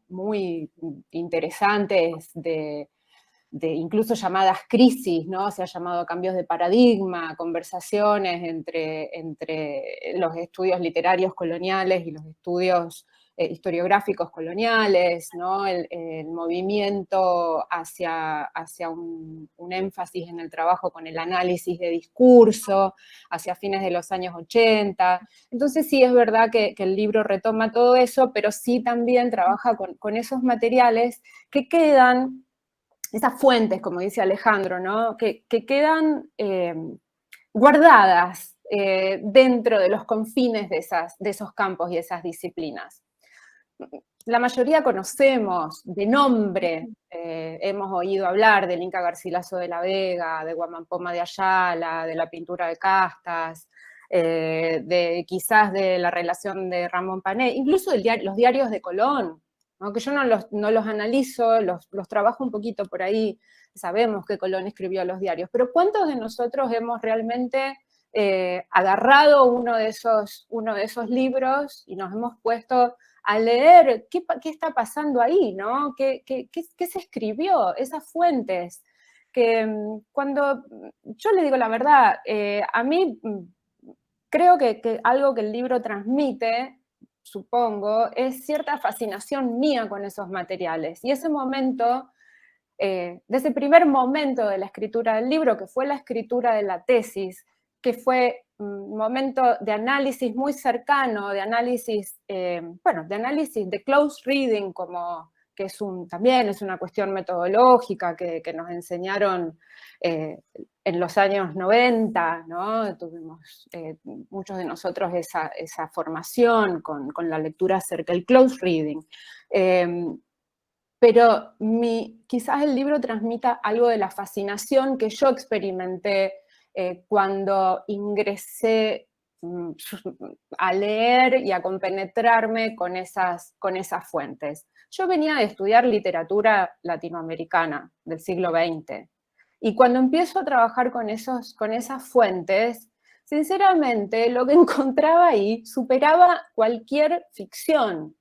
muy interesantes de incluso llamadas crisis, ¿no? Se ha llamado cambios de paradigma, conversaciones entre los estudios literarios coloniales y los estudios historiográficos coloniales, ¿no? El movimiento hacia un énfasis en el trabajo con el análisis de discurso, hacia fines de los años 80. Entonces sí es verdad que el libro retoma todo eso, pero sí también trabaja con esos materiales que quedan, esas fuentes, como dice Alejandro, ¿no? que quedan guardadas dentro de los confines de esos campos y esas disciplinas. La mayoría conocemos de nombre, hemos oído hablar del Inca Garcilaso de la Vega, de Guamampoma de Ayala, de la pintura de castas, quizás de la relación de Ramón Pané, incluso los diarios de Colón, aunque yo no los analizo, los trabajo un poquito por ahí, sabemos que Colón escribió los diarios, pero ¿cuántos de nosotros hemos realmente agarrado uno de esos libros y nos hemos puesto a leer qué está pasando ahí, ¿no? ¿Qué se escribió? Esas fuentes, que cuando yo le digo la verdad, a mí creo que algo que el libro transmite, supongo, es cierta fascinación mía con esos materiales. Y ese momento, de ese primer momento de la escritura del libro, que fue la escritura de la tesis, que fue un momento de análisis muy cercano, de análisis, de close reading, que también es una cuestión metodológica que nos enseñaron en los años 90, ¿no? Tuvimos muchos de nosotros esa formación con la lectura acerca del close reading. Pero quizás el libro transmita algo de la fascinación que yo experimenté cuando ingresé a leer y a compenetrarme con esas fuentes. Yo venía de estudiar literatura latinoamericana del siglo XX, y cuando empiezo a trabajar con esas fuentes, sinceramente lo que encontraba ahí superaba cualquier ficción.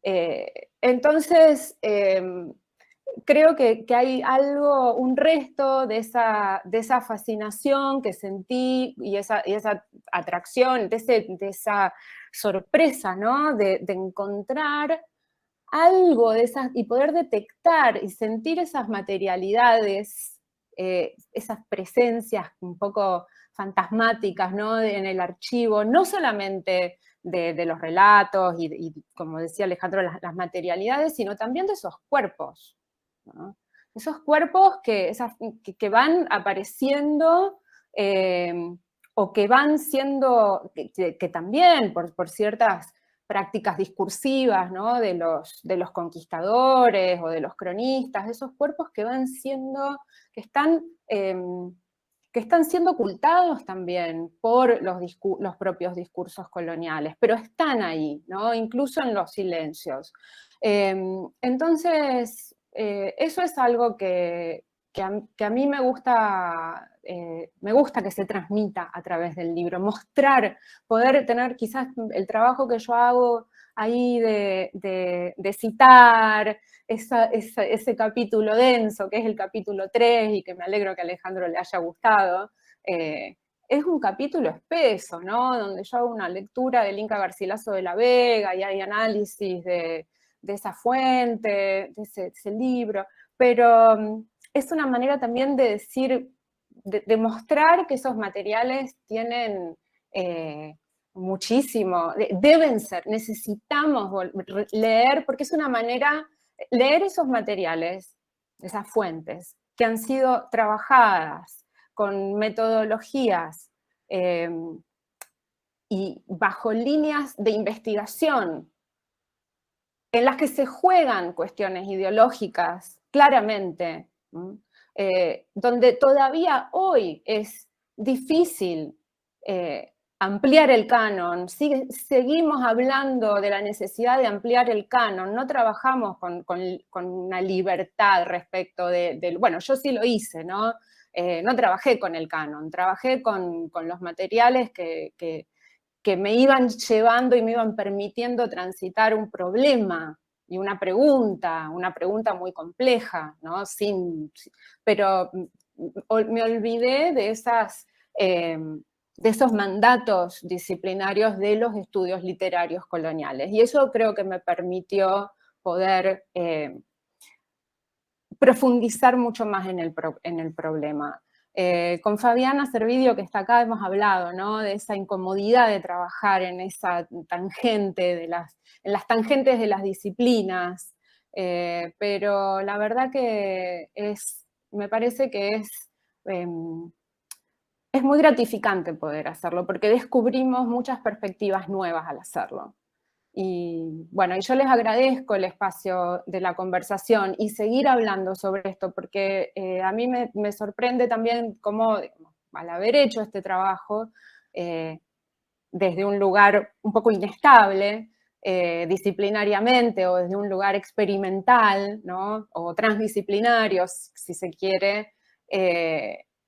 Entonces, creo que hay un resto de esa fascinación que sentí y esa atracción, de esa sorpresa, ¿no? De encontrar algo de esas y poder detectar y sentir esas materialidades, esas presencias un poco fantasmáticas, ¿no? En el archivo, no solamente de los relatos y, como decía Alejandro, las materialidades, sino también de esos cuerpos, ¿no? Esos cuerpos que van apareciendo o que van siendo, que también por ciertas prácticas discursivas, ¿no? de los conquistadores o de los cronistas, esos cuerpos que van siendo, que están que están siendo ocultados también por los propios discursos coloniales, pero están ahí, ¿no? Incluso en los silencios. Entonces, eso es algo que a mí me gusta que se transmita a través del libro, mostrar, poder tener quizás el trabajo que yo hago ahí de citar ese capítulo denso, que es el capítulo 3, y que me alegro que a Alejandro le haya gustado. Es un capítulo espeso, ¿no? Donde yo hago una lectura del Inca Garcilaso de la Vega y hay análisis de esa fuente, de ese libro, pero es una manera también de decir, de mostrar que esos materiales tienen muchísimo, deben ser, necesitamos leer, porque es una manera, leer esos materiales, esas fuentes, que han sido trabajadas con metodologías y bajo líneas de investigación en las que se juegan cuestiones ideológicas claramente, donde todavía hoy es difícil ampliar el canon, seguimos hablando de la necesidad de ampliar el canon, no trabajamos con una libertad respecto bueno, yo sí lo hice, ¿no? No trabajé con el canon, trabajé con los materiales que me iban llevando y me iban permitiendo transitar un problema y una pregunta muy compleja, ¿no? Pero me olvidé de esos mandatos disciplinarios de los estudios literarios coloniales. Y eso creo que me permitió poder profundizar mucho más en el problema. Con Fabiana Servidio, que está acá, hemos hablado, ¿no? De esa incomodidad de trabajar en esa tangente, en las tangentes de las disciplinas, pero la verdad que me parece que es muy gratificante poder hacerlo, porque descubrimos muchas perspectivas nuevas al hacerlo. Y bueno, y yo les agradezco el espacio de la conversación y seguir hablando sobre esto, porque a mí me sorprende también cómo, al haber hecho este trabajo desde un lugar un poco inestable, disciplinariamente, o desde un lugar experimental, ¿no? O transdisciplinario, si se quiere,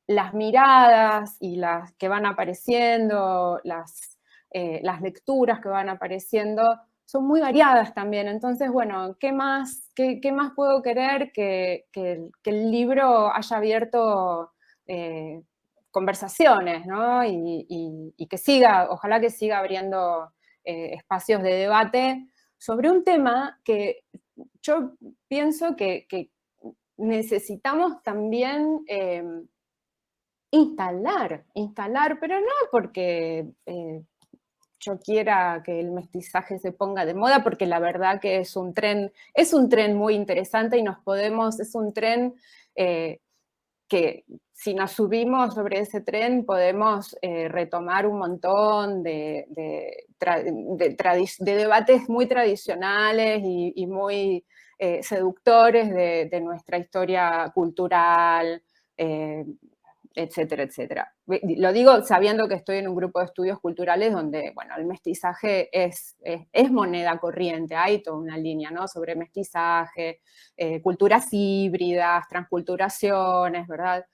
las miradas y las que van apareciendo, las lecturas que van apareciendo son muy variadas también. Entonces, bueno, ¿qué más puedo querer que el libro haya abierto conversaciones, ¿no? Y que ojalá que siga abriendo espacios de debate sobre un tema que yo pienso que necesitamos también instalar, pero no porque yo quiera que el mestizaje se ponga de moda, porque la verdad que es un tren muy interesante y es un tren que si nos subimos sobre ese tren podemos retomar un montón de debates muy tradicionales y muy seductores de nuestra historia cultural, etcétera, etcétera. Lo digo sabiendo que estoy en un grupo de estudios culturales donde, bueno, el mestizaje es moneda corriente, hay toda una línea, ¿no? Sobre mestizaje, culturas híbridas, transculturaciones, ¿verdad?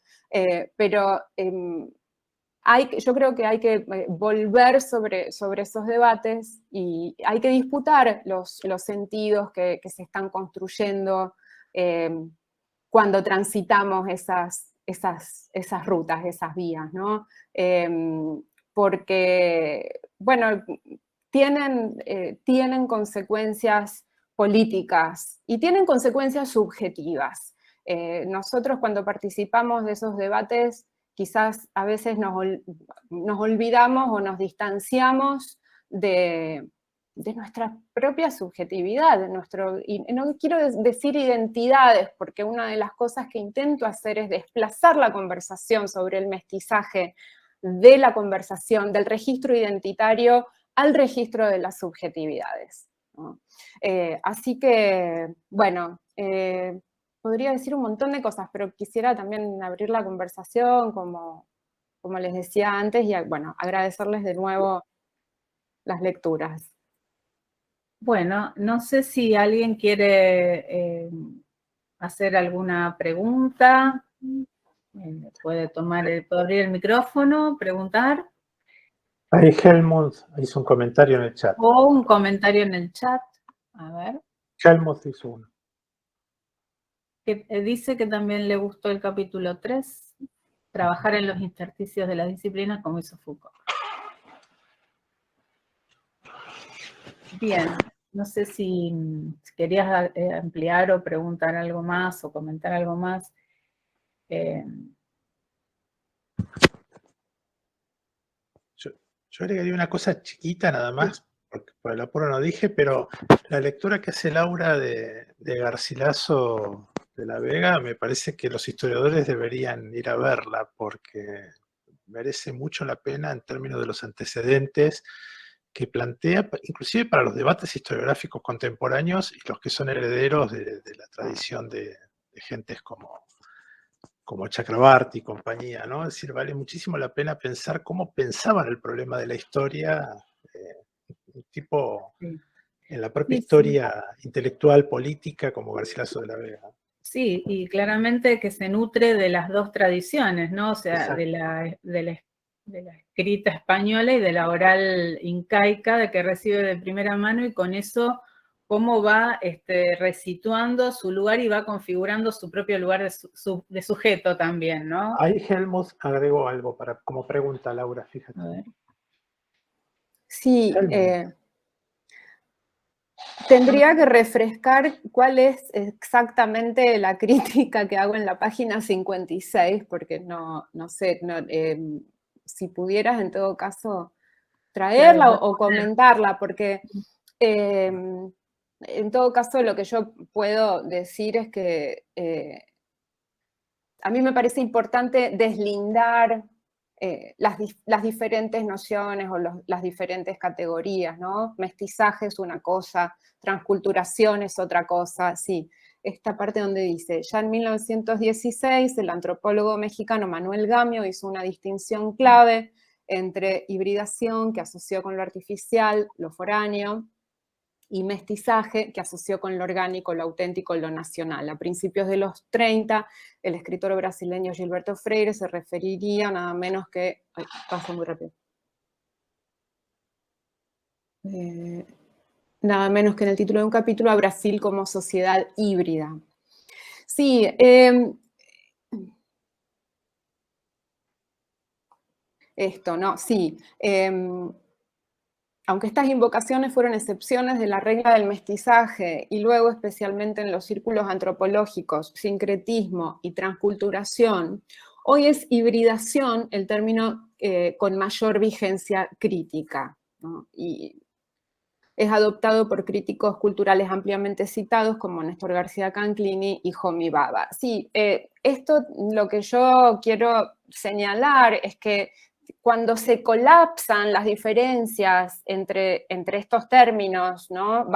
Pero yo creo que hay que volver sobre esos debates y hay que disputar los sentidos que se están construyendo cuando transitamos esas rutas, esas vías, ¿no? Porque, bueno, tienen consecuencias políticas y tienen consecuencias subjetivas. Nosotros cuando participamos de esos debates, quizás a veces nos olvidamos o nos distanciamos de nuestra propia subjetividad, y no quiero decir identidades, porque una de las cosas que intento hacer es desplazar la conversación sobre el mestizaje de la conversación, del registro identitario al registro de las subjetividades, ¿no? Así que, bueno, podría decir un montón de cosas, pero quisiera también abrir la conversación como como les decía antes, y bueno, agradecerles de nuevo las lecturas. Bueno, no sé si alguien quiere hacer alguna pregunta. Puede abrir el micrófono, preguntar. Ahí Helmut hizo un comentario en el chat. O un comentario en el chat. A ver. Helmut hizo uno. Que dice que también le gustó el capítulo 3, trabajar en los intersticios de las disciplinas como hizo Foucault. Bien, no sé si querías ampliar o preguntar algo más o comentar algo más. Yo agregaría una cosa chiquita nada más, porque por el apuro no dije, pero la lectura que hace Laura de Garcilaso de la Vega, me parece que los historiadores deberían ir a verla, porque merece mucho la pena en términos de los antecedentes que plantea, inclusive para los debates historiográficos contemporáneos y los que son herederos de la tradición de gentes como Chakrabarty y compañía, ¿no? Es decir, vale muchísimo la pena pensar cómo pensaban el problema de la historia, un tipo Sí. en la propia Sí, historia intelectual, política, como Garcilaso de la Vega. Sí, y claramente que se nutre de las dos tradiciones, ¿no? O sea, de la escrita española y de la oral incaica, de que recibe de primera mano, y con eso cómo va resituando su lugar y va configurando su propio lugar de sujeto también, ¿no? Ahí Helmut agregó algo como pregunta, Laura, fíjate. A ver. Sí, tendría que refrescar cuál es exactamente la crítica que hago en la página 56, porque no sé, si pudieras en todo caso traerla Claro. o comentarla, porque en todo caso lo que yo puedo decir es que a mí me parece importante deslindar las diferentes nociones o las diferentes categorías, ¿no? Mestizaje es una cosa, transculturación es otra cosa, sí. Esta parte donde dice, ya en 1916 el antropólogo mexicano Manuel Gamio hizo una distinción clave entre hibridación, que asoció con lo artificial, lo foráneo, y mestizaje, que asoció con lo orgánico, lo auténtico, lo nacional. A principios de los 30, el escritor brasileño Gilberto Freire se referiría nada menos que... Ay, pasa muy rápido. Nada menos que en el título de un capítulo a Brasil como sociedad híbrida. Sí, esto, ¿no? Sí. Aunque estas invocaciones fueron excepciones de la regla del mestizaje y luego especialmente en los círculos antropológicos, sincretismo y transculturación, hoy es hibridación el término con mayor vigencia crítica, ¿no? Y es adoptado por críticos culturales ampliamente citados como Néstor García Canclini y Homi Bhabha. Sí, esto lo que yo quiero señalar es que cuando se colapsan las diferencias entre estos términos, ¿no?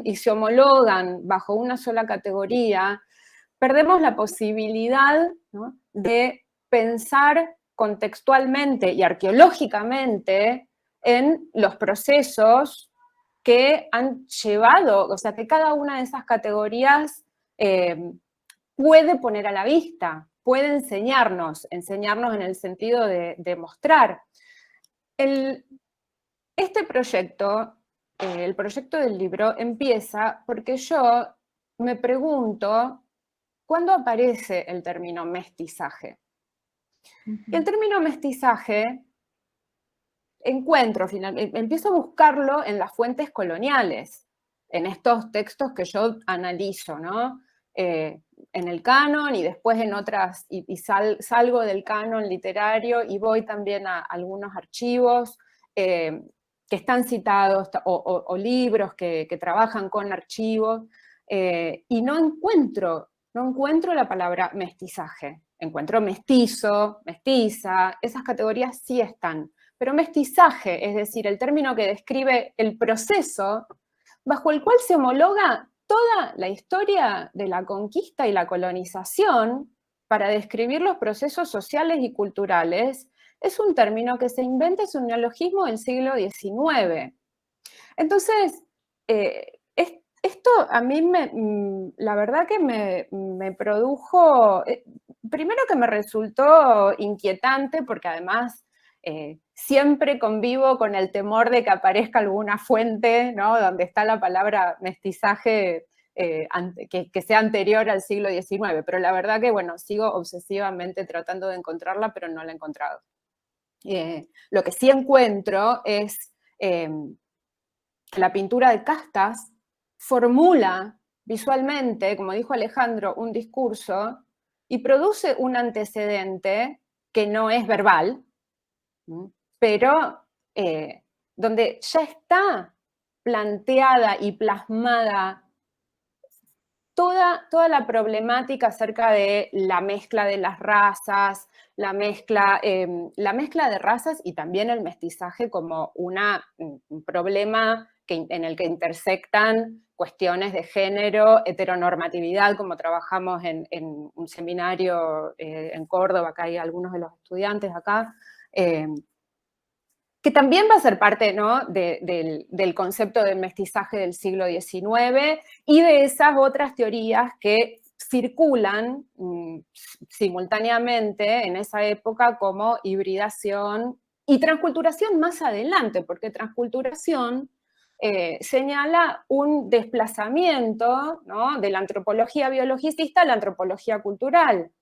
Y se homologan bajo una sola categoría, perdemos la posibilidad, ¿no?, de pensar contextualmente y arqueológicamente en los procesos que han llevado, o sea, que cada una de esas categorías puede poner a la vista, puede enseñarnos en el sentido de mostrar. Este proyecto, el proyecto del libro, empieza porque yo me pregunto, ¿cuándo aparece el término mestizaje? Y el término mestizaje empiezo a buscarlo en las fuentes coloniales, en estos textos que yo analizo, ¿no? En el canon y después en otras, salgo del canon literario y voy también a algunos archivos que están citados o libros que trabajan con archivos y no encuentro la palabra mestizaje. Encuentro mestizo, mestiza, esas categorías sí están. Pero mestizaje, es decir, el término que describe el proceso bajo el cual se homologa toda la historia de la conquista y la colonización, para describir los procesos sociales y culturales, es un término que se inventa, es un neologismo del siglo XIX. Entonces, esto a mí la verdad que me produjo, primero que me resultó inquietante, porque además siempre convivo con el temor de que aparezca alguna fuente, ¿no?, donde está la palabra mestizaje que sea anterior al siglo XIX, pero la verdad que, bueno, sigo obsesivamente tratando de encontrarla, pero no la he encontrado. Lo que sí encuentro es que la pintura de castas formula visualmente, como dijo Alejandro, un discurso y produce un antecedente que no es verbal, pero donde ya está planteada y plasmada toda la problemática acerca de la mezcla de las razas, la mezcla de razas y también el mestizaje como un problema en el que intersectan cuestiones de género, heteronormatividad, como trabajamos en un seminario en Córdoba, acá hay algunos de los estudiantes acá, que también va a ser parte, ¿no?, del concepto del mestizaje del siglo XIX y de esas otras teorías que circulan simultáneamente en esa época como hibridación y transculturación más adelante, porque transculturación señala un desplazamiento, ¿no?, de la antropología biologicista a la antropología cultural.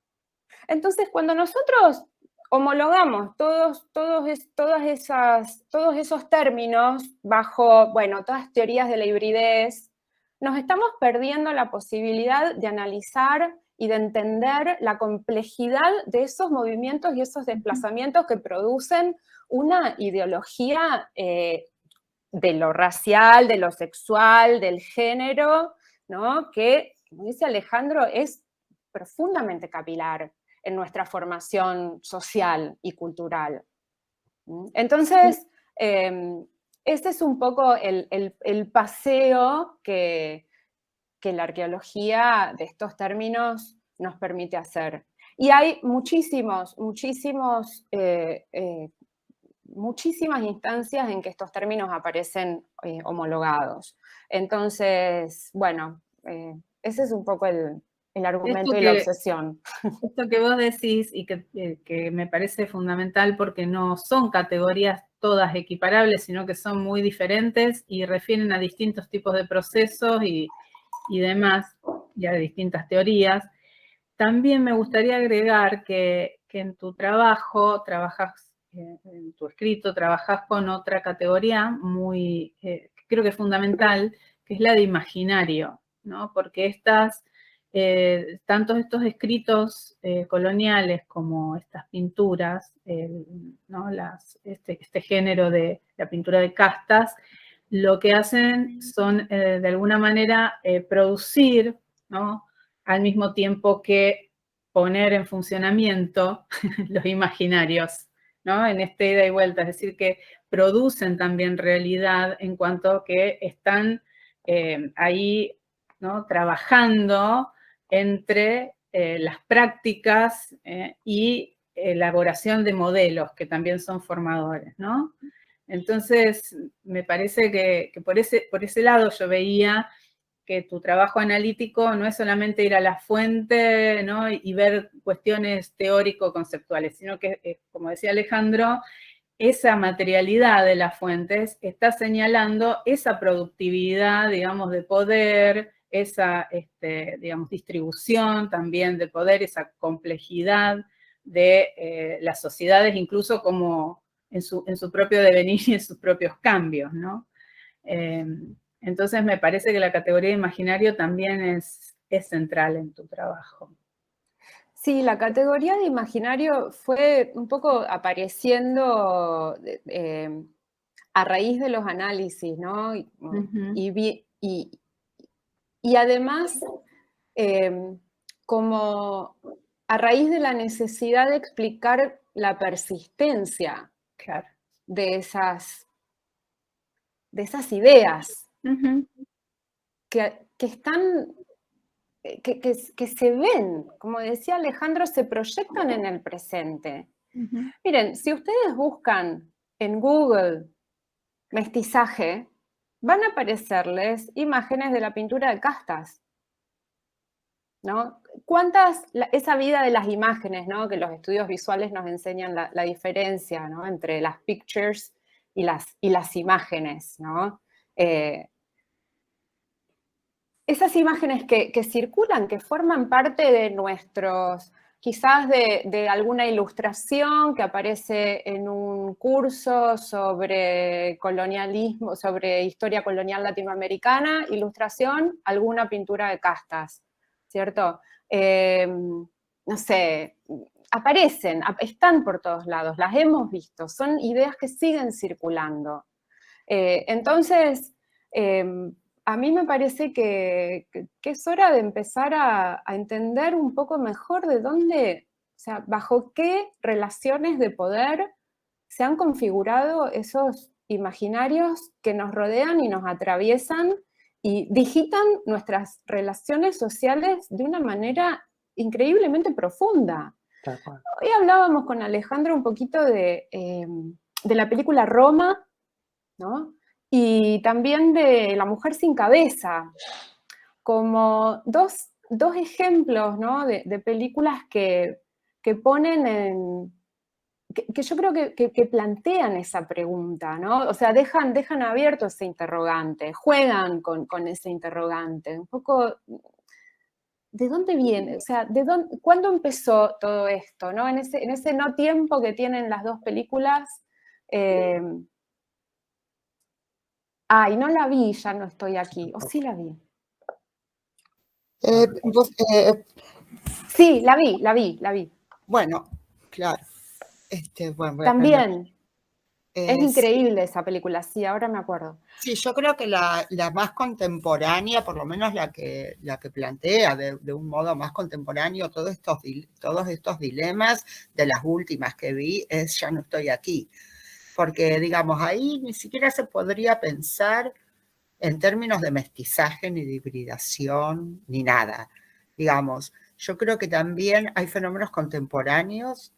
Entonces, cuando nosotros homologamos todos esos términos bajo, bueno, todas teorías de la hibridez, nos estamos perdiendo la posibilidad de analizar y de entender la complejidad de esos movimientos y esos desplazamientos que producen una ideología de lo racial, de lo sexual, del género, ¿no?, que, como dice Alejandro, es profundamente capilar en nuestra formación social y cultural. Entonces, este es un poco el paseo que la arqueología de estos términos nos permite hacer. Y hay muchísimas instancias en que estos términos aparecen homologados. Entonces, bueno, ese es un poco el argumento y la obsesión. Esto que vos decís y que me parece fundamental porque no son categorías todas equiparables, sino que son muy diferentes y refieren a distintos tipos de procesos y demás, y a distintas teorías. También me gustaría agregar que en tu trabajo, en tu escrito, trabajas con otra categoría muy, creo que es fundamental, que es la de imaginario, ¿no? Porque tanto estos escritos coloniales como estas pinturas, ¿no?, este género de la pintura de castas, lo que hacen son, de alguna manera, producir, ¿no?, al mismo tiempo que poner en funcionamiento los imaginarios, ¿no?, en esta ida y vuelta, es decir, que producen también realidad en cuanto que están ahí, ¿no?, trabajando entre las prácticas y elaboración de modelos que también son formadores, ¿no? Entonces, me parece que por ese lado yo veía que tu trabajo analítico no es solamente ir a la fuente, ¿no?, y ver cuestiones teórico-conceptuales, sino que, como decía Alejandro, esa materialidad de las fuentes está señalando esa productividad, digamos, de poder, esa, digamos, distribución también de poder, esa complejidad de las sociedades, incluso como en su propio devenir y en sus propios cambios, ¿no? Entonces me parece que la categoría de imaginario también es central en tu trabajo. Sí, la categoría de imaginario fue un poco apareciendo a raíz de los análisis, ¿no? Y además, como a raíz de la necesidad de explicar la persistencia, claro, de esas ideas que están que se ven, como decía Alejandro, se proyectan en el presente. Miren, si ustedes buscan en Google mestizaje, van a aparecerles imágenes de la pintura de castas, ¿no? Esa vida de las imágenes, ¿no? Que los estudios visuales nos enseñan la diferencia, ¿no? Entre las pictures y las imágenes, ¿no? Esas imágenes que circulan, que forman parte de nuestros, quizás de alguna ilustración que aparece en un curso sobre colonialismo, sobre historia colonial latinoamericana, ilustración, alguna pintura de castas, ¿cierto? No sé, aparecen, están por todos lados, las hemos visto, son ideas que siguen circulando. Entonces, a mí me parece que es hora de empezar a entender un poco mejor de dónde, o sea, bajo qué relaciones de poder se han configurado esos imaginarios que nos rodean y nos atraviesan y digitan nuestras relaciones sociales de una manera increíblemente profunda. Hoy hablábamos con Alejandro un poquito de la película Roma, ¿no? Y también de La mujer sin cabeza, como dos ejemplos, ¿no? de películas que ponen en... que yo creo que plantean esa pregunta, ¿no? O sea, dejan abierto ese interrogante, juegan con ese interrogante, un poco... ¿De dónde viene? O sea, ¿cuándo empezó todo esto, ¿no? En ese no tiempo que tienen las dos películas... Ay, no la vi, ya no estoy aquí. ¿O sí la vi? Sí, la vi. Bueno, claro. Bueno, también. Es increíble esa película, sí, ahora me acuerdo. Sí, yo creo que la más contemporánea, por lo menos la que plantea de un modo más contemporáneo todos estos dilemas de las últimas que vi es Ya no estoy aquí. Porque, digamos, ahí ni siquiera se podría pensar en términos de mestizaje, ni de hibridación, ni nada. Digamos, yo creo que también hay fenómenos contemporáneos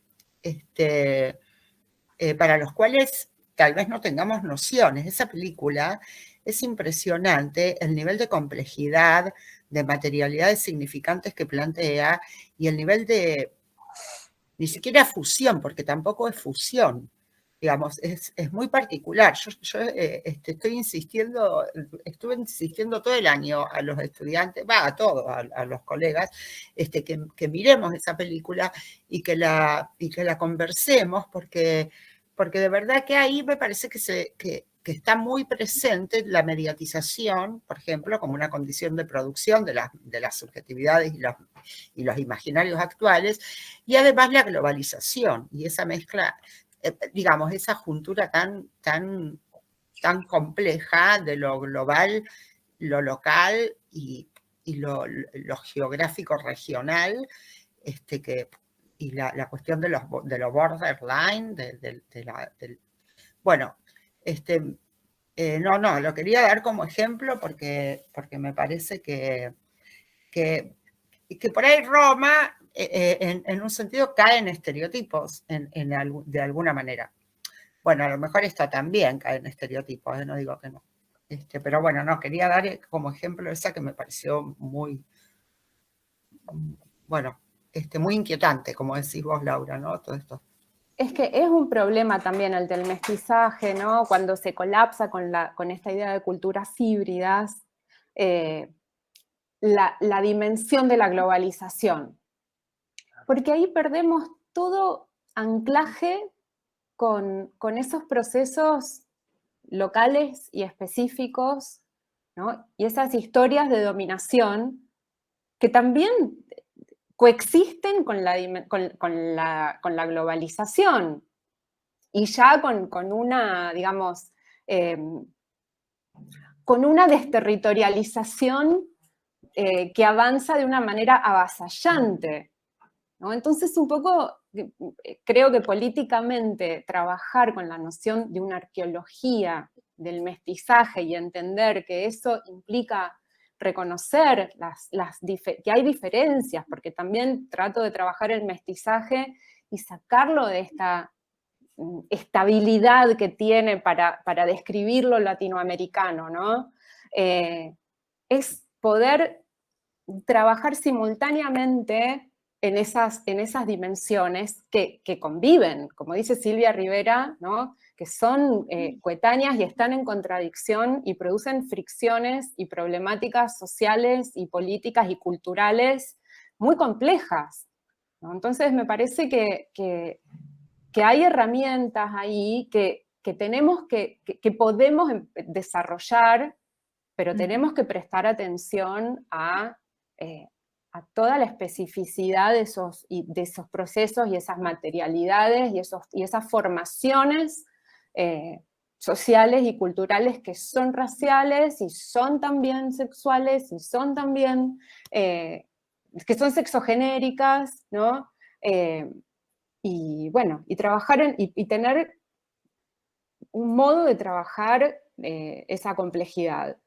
para los cuales tal vez no tengamos nociones. Esa película es impresionante, el nivel de complejidad, de materialidades significantes que plantea y el nivel de, ni siquiera fusión, porque tampoco es fusión, digamos, es muy particular. Yo estuve insistiendo todo el año a los estudiantes, a todos, a los colegas, que miremos esa película y que la conversemos, porque de verdad que ahí me parece que está muy presente la mediatización, por ejemplo, como una condición de producción de las subjetividades y los imaginarios actuales, y además la globalización y esa mezcla, digamos, esa juntura tan compleja de lo global, lo local y lo geográfico regional, y la cuestión de lo borderline, bueno, no, lo quería dar como ejemplo porque me parece que por ahí Roma, en un sentido, cae en estereotipos de alguna manera. Bueno, a lo mejor esta también cae en estereotipos, no digo que no. Pero bueno, no, quería dar como ejemplo esa que me pareció muy, bueno, muy inquietante, como decís vos, Laura, ¿no? Todo esto. Es que es un problema también el del mestizaje, ¿no? Cuando se colapsa con esta idea de culturas híbridas, la dimensión de la globalización. Porque ahí perdemos todo anclaje con esos procesos locales y específicos, ¿no? Y esas historias de dominación que también coexisten con la globalización y ya con una, digamos, con una desterritorialización que avanza de una manera avasallante, ¿no? Entonces, un poco, creo que políticamente trabajar con la noción de una arqueología del mestizaje y entender que eso implica reconocer que hay diferencias, porque también trato de trabajar el mestizaje y sacarlo de esta estabilidad que tiene para describir lo latinoamericano, ¿no? Es poder trabajar simultáneamente en esas dimensiones que conviven, como dice Silvia Rivera, ¿no? Que son coetáneas y están en contradicción y producen fricciones y problemáticas sociales y políticas y culturales muy complejas, ¿no? Entonces me parece que hay herramientas ahí que tenemos que podemos desarrollar, pero tenemos que prestar atención a toda la especificidad de esos procesos y esas materialidades y esas formaciones sociales y culturales que son raciales y son también sexuales y son también, que son sexogenéricas, ¿no? Y bueno, y trabajar y tener un modo de trabajar esa complejidad.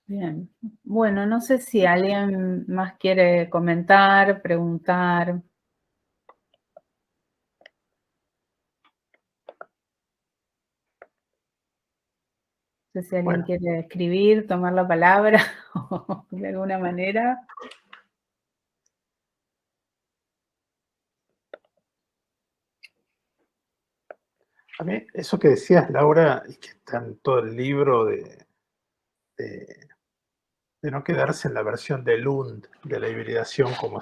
Bien. Bueno, no sé si alguien más quiere comentar, preguntar. No sé si alguien quiere escribir, tomar la palabra de alguna manera. A mí, eso que decías, Laura, y que está en todo el libro de no quedarse en la versión de Lund, de la hibridación, como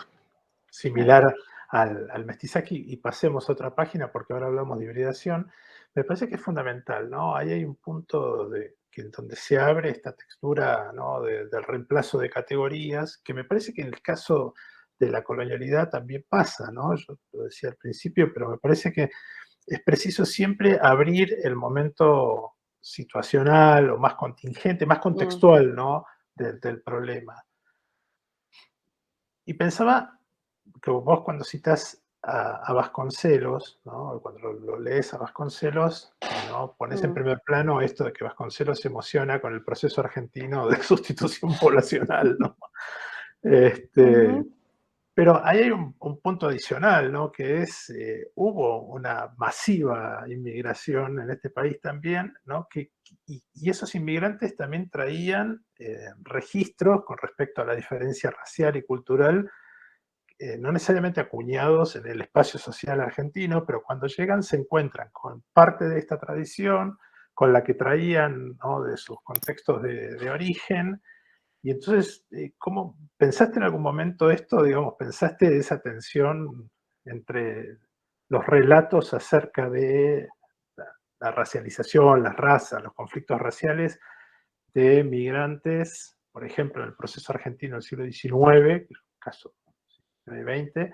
similar al mestizaje, y pasemos a otra página, porque ahora hablamos de hibridación, me parece que es fundamental, ¿no? Ahí hay un punto en donde se abre esta textura, ¿no? del reemplazo de categorías, que me parece que en el caso de la colonialidad también pasa, ¿no? Yo lo decía al principio, pero me parece que es preciso siempre abrir el momento situacional o más contingente, más contextual, ¿no? del problema. Y pensaba que vos cuando citas a Vasconcelos, ¿no? Cuando lo lees a Vasconcelos, ¿no? Pones en primer plano esto de que Vasconcelos se emociona con el proceso argentino de sustitución poblacional, ¿no? Pero ahí hay un punto adicional, ¿no? Que es, hubo una masiva inmigración en este país también, ¿no? Y esos inmigrantes también traían registros con respecto a la diferencia racial y cultural, no necesariamente acuñados en el espacio social argentino, pero cuando llegan se encuentran con parte de esta tradición, con la que traían, ¿no? de sus contextos de origen. Y entonces, ¿cómo pensaste en algún momento esto? Digamos, ¿pensaste esa tensión entre los relatos acerca de la racialización, las razas, los conflictos raciales de migrantes, por ejemplo, en el proceso argentino del siglo XIX, que es un caso del XX,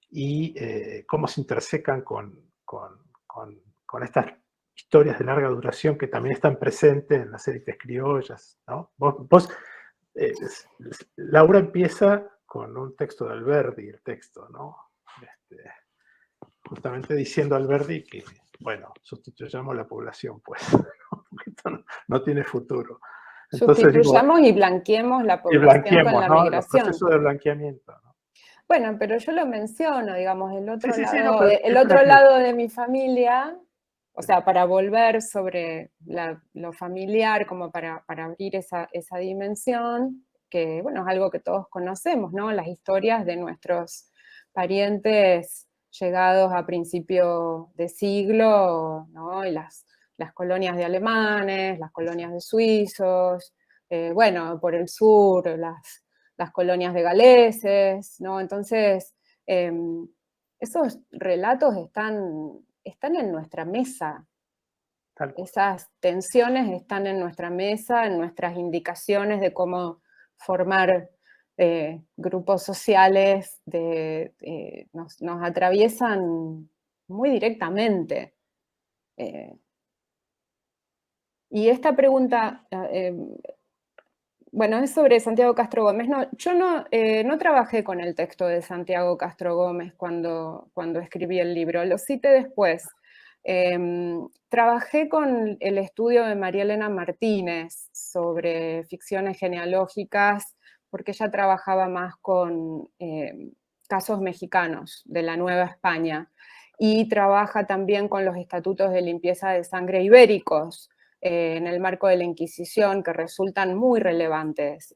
y cómo se intersecan con estas historias de larga duración que también están presentes en las élites criollas, ¿no? Vos Laura empieza con un texto de Alberdi, el texto, ¿no? Justamente diciendo a Alberdi que, bueno, sustituyamos la población, pues, porque esto no tiene futuro. Entonces, sustituyamos y blanqueemos la población con la migración. Los procesos de blanqueamiento, ¿no? Bueno, pero yo lo menciono, digamos, el otro lado de mi familia, o sea, para volver sobre lo familiar, como para abrir esa dimensión, que, bueno, es algo que todos conocemos, ¿no? Las historias de nuestros parientes llegados a principio de siglo, ¿no? Y las colonias de alemanes, las colonias de suizos, bueno, por el sur, las colonias de galeses, ¿no? Entonces, esos relatos están en nuestra mesa. Esas tensiones están en nuestra mesa, en nuestras indicaciones de cómo formar grupos sociales, nos atraviesan muy directamente. Y esta pregunta, bueno, es sobre Santiago Castro Gómez. No, yo no trabajé con el texto de Santiago Castro Gómez cuando escribí el libro, lo cité después. Trabajé con el estudio de María Elena Martínez sobre ficciones genealógicas, porque ella trabajaba más con casos mexicanos de la Nueva España, y trabaja también con los estatutos de limpieza de sangre ibéricos, en el marco de la Inquisición, que resultan muy relevantes.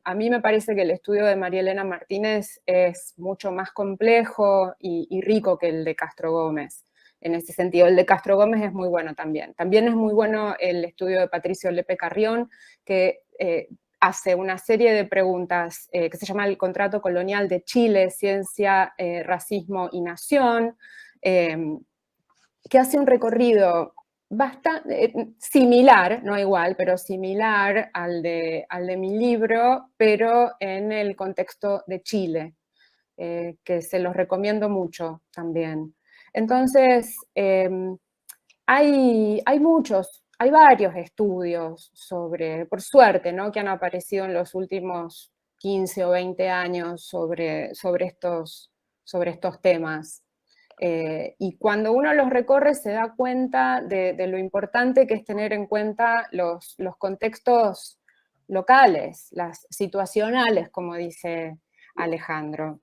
A mí me parece que el estudio de María Elena Martínez es mucho más complejo y rico que el de Castro Gómez. En ese sentido, el de Castro Gómez es muy bueno también. También es muy bueno el estudio de Patricio Lepe Carrión, que hace una serie de preguntas que se llama El contrato colonial de Chile, ciencia, racismo y nación, que hace un recorrido bastante similar, no igual, pero similar al de mi libro, pero en el contexto de Chile, que se los recomiendo mucho también. Entonces, hay varios estudios sobre, por suerte, ¿no?, que han aparecido en los últimos 15 o 20 años sobre estos temas. Y cuando uno los recorre se da cuenta de lo importante que es tener en cuenta los contextos locales, las situacionales, como dice Alejandro.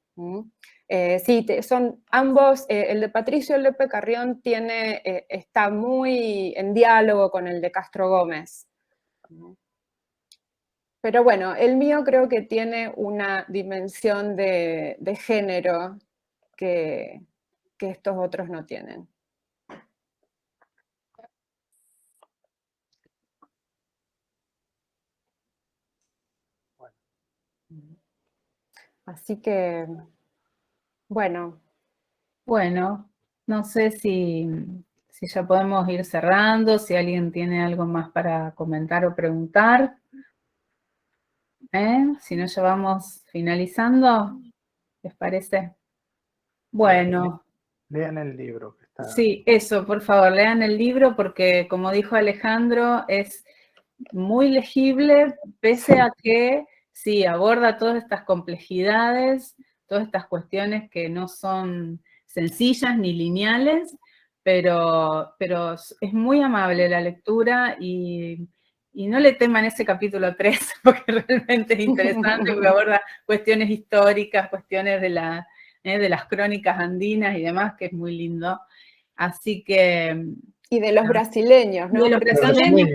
Sí, son ambos, el de Patricio Lepe Carrión está muy en diálogo con el de Castro Gómez. Pero bueno, el mío creo que tiene una dimensión de género que estos otros no tienen. Así que, bueno. Bueno, no sé si ya podemos ir cerrando, si alguien tiene algo más para comentar o preguntar. Si no, ya vamos finalizando, ¿les parece? Bueno. Lean el libro. Que está... Sí, eso, por favor, lean el libro porque, como dijo Alejandro, es muy legible, pese a que sí, aborda todas estas complejidades, todas estas cuestiones que no son sencillas ni lineales, pero es muy amable la lectura y no le teman ese capítulo 3, porque realmente es interesante, porque aborda cuestiones históricas, cuestiones de las crónicas andinas y demás, que es muy lindo. Así que... Y de los brasileños, ¿no? De los brasileños,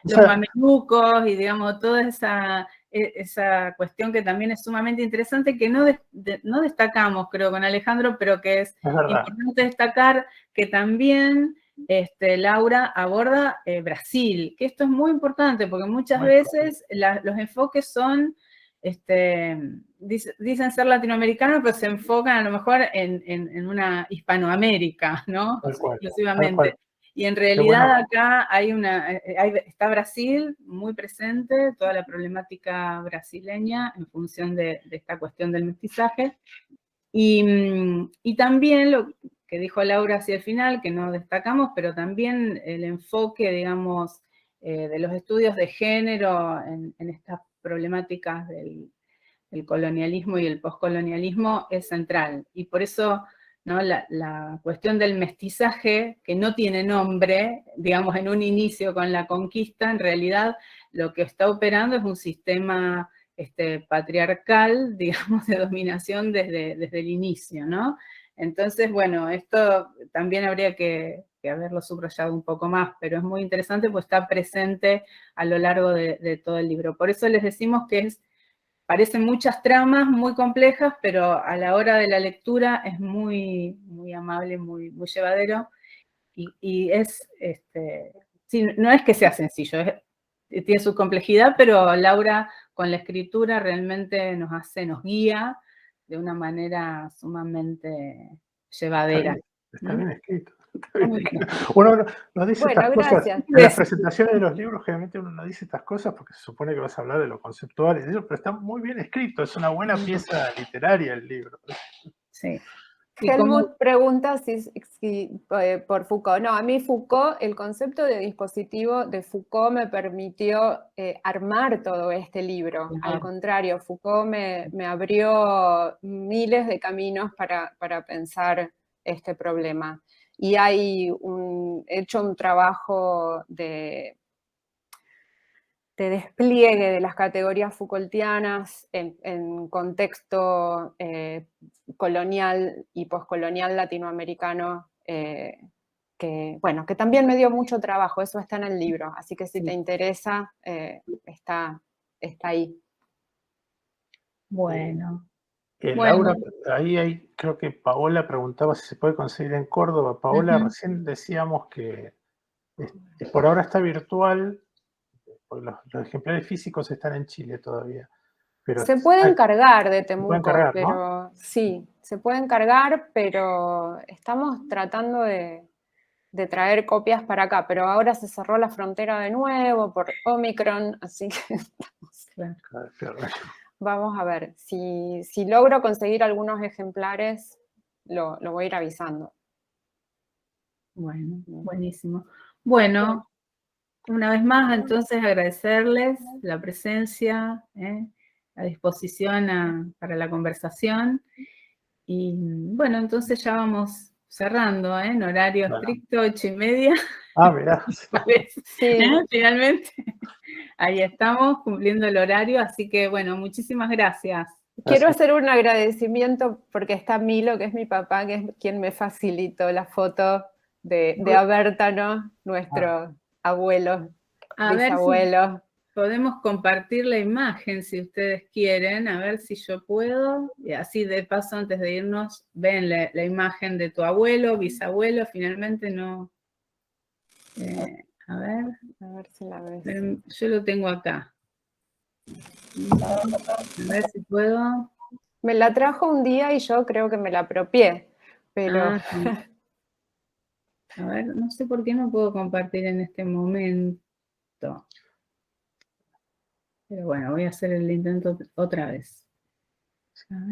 los mamelucos y, digamos, toda esa cuestión que también es sumamente interesante, que no destacamos, creo, con Alejandro, pero que es importante destacar que también Laura aborda Brasil, que esto es muy importante, porque muchas veces los enfoques son... dicen ser latinoamericanos, pero se enfocan a lo mejor en una Hispanoamérica, ¿no? Exclusivamente. Y en realidad acá está Brasil muy presente, toda la problemática brasileña en función de esta cuestión del mestizaje. Y también lo que dijo Laura hacia el final, que no destacamos, pero también el enfoque, digamos, de los estudios de género en estas problemáticas del colonialismo y el poscolonialismo es central. Y por eso, ¿no?, la cuestión del mestizaje, que no tiene nombre, digamos, en un inicio con la conquista, en realidad lo que está operando es un sistema patriarcal, digamos, de dominación desde el inicio, ¿no? Entonces, bueno, esto también habría que haberlo subrayado un poco más, pero es muy interesante, pues está presente a lo largo de todo el libro. Por eso les decimos que parecen muchas tramas muy complejas, pero a la hora de la lectura es muy, muy amable, muy, muy llevadero. Y es, sí, no es que sea sencillo, tiene su complejidad, pero Laura con la escritura realmente nos guía de una manera sumamente llevadera. Está bien escrito. Uno no dice estas cosas. En las presentaciones de los libros generalmente uno no dice estas cosas porque se supone que vas a hablar de lo conceptual, pero está muy bien escrito, es una buena pieza literaria el libro. Sí. Helmut pregunta si por Foucault. No, a mí Foucault, el concepto de dispositivo de Foucault me permitió armar todo este libro. Al contrario, Foucault me abrió miles de caminos para pensar este problema. y hay hecho un trabajo de despliegue de las categorías Foucaultianas en contexto colonial y poscolonial latinoamericano, que también me dio mucho trabajo, eso está en el libro, así que si te interesa, está ahí. Bueno. Laura, ahí creo que Paola preguntaba si se puede conseguir en Córdoba. Paola, recién decíamos que por ahora está virtual, porque los ejemplares físicos están en Chile todavía. Pero se pueden cargar de se pueden Temuco, cargar, pero ¿no? sí, se pueden cargar, pero estamos tratando de traer copias para acá, pero ahora se cerró la frontera de nuevo por Omicron, así que vamos a ver. Si logro conseguir algunos ejemplares, lo voy a ir avisando. Bueno, buenísimo. Bueno, una vez más, entonces, agradecerles la presencia, la disposición para la conversación. Y bueno, entonces ya vamos cerrando, en horario estricto, 8:30. Ah, mirá. Sí. Finalmente, ahí estamos cumpliendo el horario, así que bueno, muchísimas gracias. Quiero hacer un agradecimiento porque está Milo, que es mi papá, que es quien me facilitó la foto de Abértano, nuestro abuelo, bisabuelo. Ver si podemos compartir la imagen, si ustedes quieren, a ver si yo puedo. Y así de paso, antes de irnos, ven la imagen de tu abuelo, bisabuelo, finalmente no... a ver si la ves. Yo lo tengo acá. A ver si puedo. Me la trajo un día y yo creo que me la apropié, pero... Sí. A ver, no sé por qué no puedo compartir en este momento. Pero bueno, voy a hacer el intento otra vez.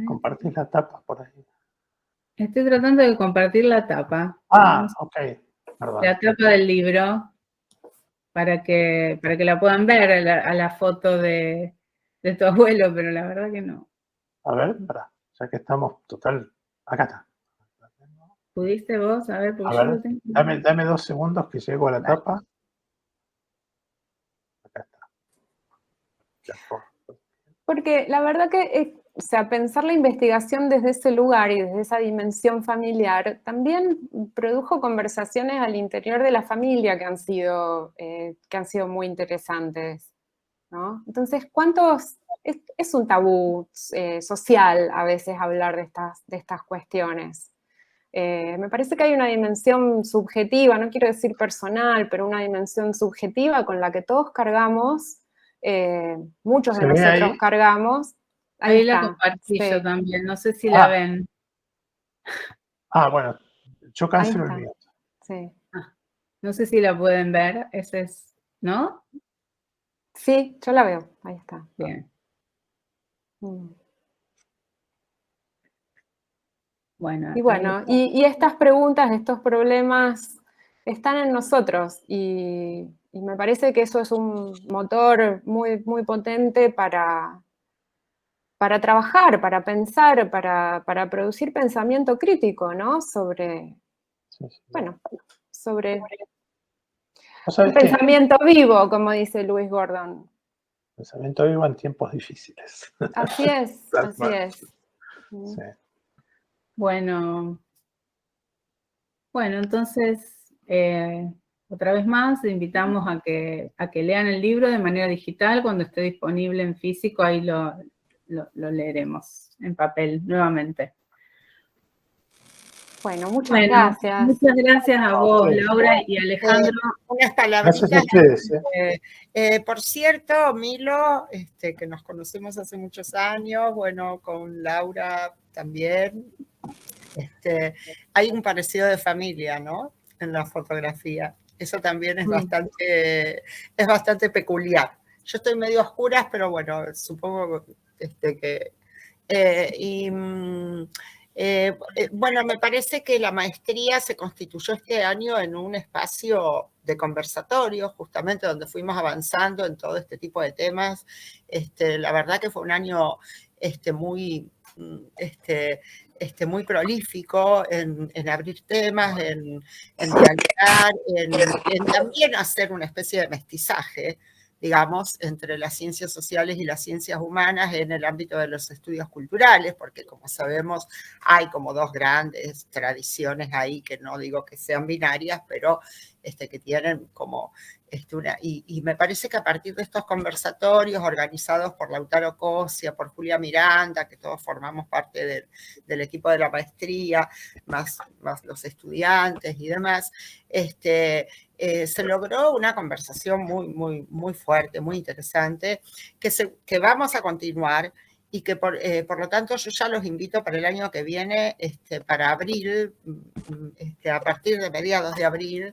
Compartís la tapa por ahí. Estoy tratando de compartir la tapa. Ok. Perdón. La tapa del libro, para que la puedan ver a la foto de tu abuelo, pero la verdad que no. A ver, ya que estamos total... Acá está. ¿Pudiste vos? A ver, porque A yo ver, lo tengo. dame 2 segundos que llego a la tapa. Acá está. Porque la verdad que, pensar la investigación desde ese lugar y desde esa dimensión familiar también produjo conversaciones al interior de la familia que han sido muy interesantes, ¿no? Entonces, es un tabú social a veces hablar de estas cuestiones. Me parece que hay una dimensión subjetiva, no quiero decir personal, pero una dimensión subjetiva con la que todos cargamos, muchos de nosotros cargamos. Ahí la compartí yo también, no sé si la ven. Bueno, yo cancelo el mío. Sí. No sé si la pueden ver, ese es, ¿no? Sí, yo la veo, ahí está. Bien. Bueno, y estas preguntas, estos problemas están en nosotros y me parece que eso es un motor muy, muy potente para trabajar, para pensar, para producir pensamiento crítico, ¿no? Sobre un pensamiento vivo, como dice Lewis Gordon. Pensamiento vivo en tiempos difíciles. Así es, así es. Sí. Bueno, entonces, otra vez más, invitamos a que lean el libro de manera digital. Cuando esté disponible en físico, ahí lo leeremos en papel nuevamente. Bueno, muchas gracias. Muchas gracias a vos, Laura y Alejandro. Unas palabritas. Gracias a ustedes. Por cierto, Milo, que nos conocemos hace muchos años, bueno, con Laura también. Hay un parecido de familia, ¿no? En la fotografía. Eso también es bastante peculiar. Yo estoy medio a oscuras, pero bueno, supongo que... bueno, me parece que la maestría se constituyó este año en un espacio de conversatorio, justamente donde fuimos avanzando en todo este tipo de temas. La verdad que fue un año muy muy prolífico en abrir temas, en dialogar, en también hacer una especie de mestizaje, digamos, entre las ciencias sociales y las ciencias humanas en el ámbito de los estudios culturales, porque como sabemos hay como dos grandes tradiciones ahí, que no digo que sean binarias, pero que tienen como y me parece que a partir de estos conversatorios organizados por Lautaro Cosia, por Julia Miranda, que todos formamos parte del equipo de la maestría, más los estudiantes y demás, se logró una conversación muy fuerte, muy interesante, que vamos a continuar y que por lo tanto yo ya los invito para el año que viene, para abril, a partir de mediados de abril,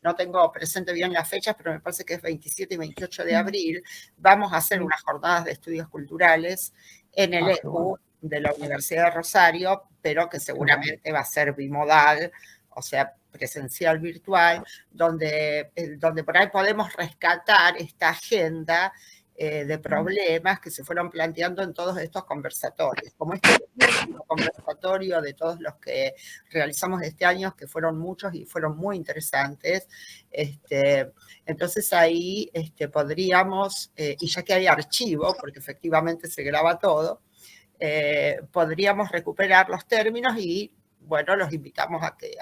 no tengo presente bien las fechas, pero me parece que es 27 y 28 de abril, vamos a hacer unas jornadas de estudios culturales en el ECU de la Universidad de Rosario, pero que seguramente va a ser bimodal, o sea, presencial virtual, donde por ahí podemos rescatar esta agenda de problemas que se fueron planteando en todos estos conversatorios. Como este último conversatorio de todos los que realizamos este año, que fueron muchos y fueron muy interesantes, entonces ahí podríamos, y ya que hay archivo, porque efectivamente se graba todo, podríamos recuperar los términos y, bueno, los invitamos a que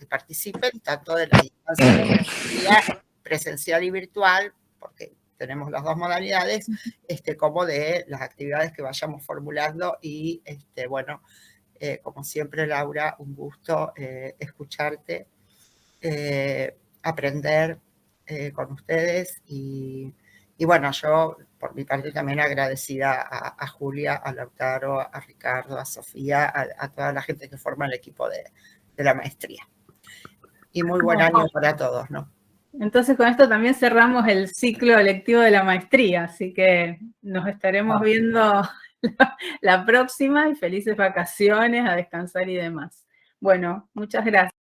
participen tanto de la distancia presencial y virtual, porque tenemos las dos modalidades, como de las actividades que vayamos formulando y, bueno, como siempre, Laura, un gusto escucharte, aprender con ustedes y bueno, yo por mi parte también agradecida a Julia, a Lautaro, a Ricardo, a Sofía, a toda la gente que forma el equipo de la maestría. Y muy buen año para todos, ¿no? Entonces con esto también cerramos el ciclo lectivo de la maestría, así que nos estaremos viendo la próxima y felices vacaciones, a descansar y demás. Bueno, muchas gracias.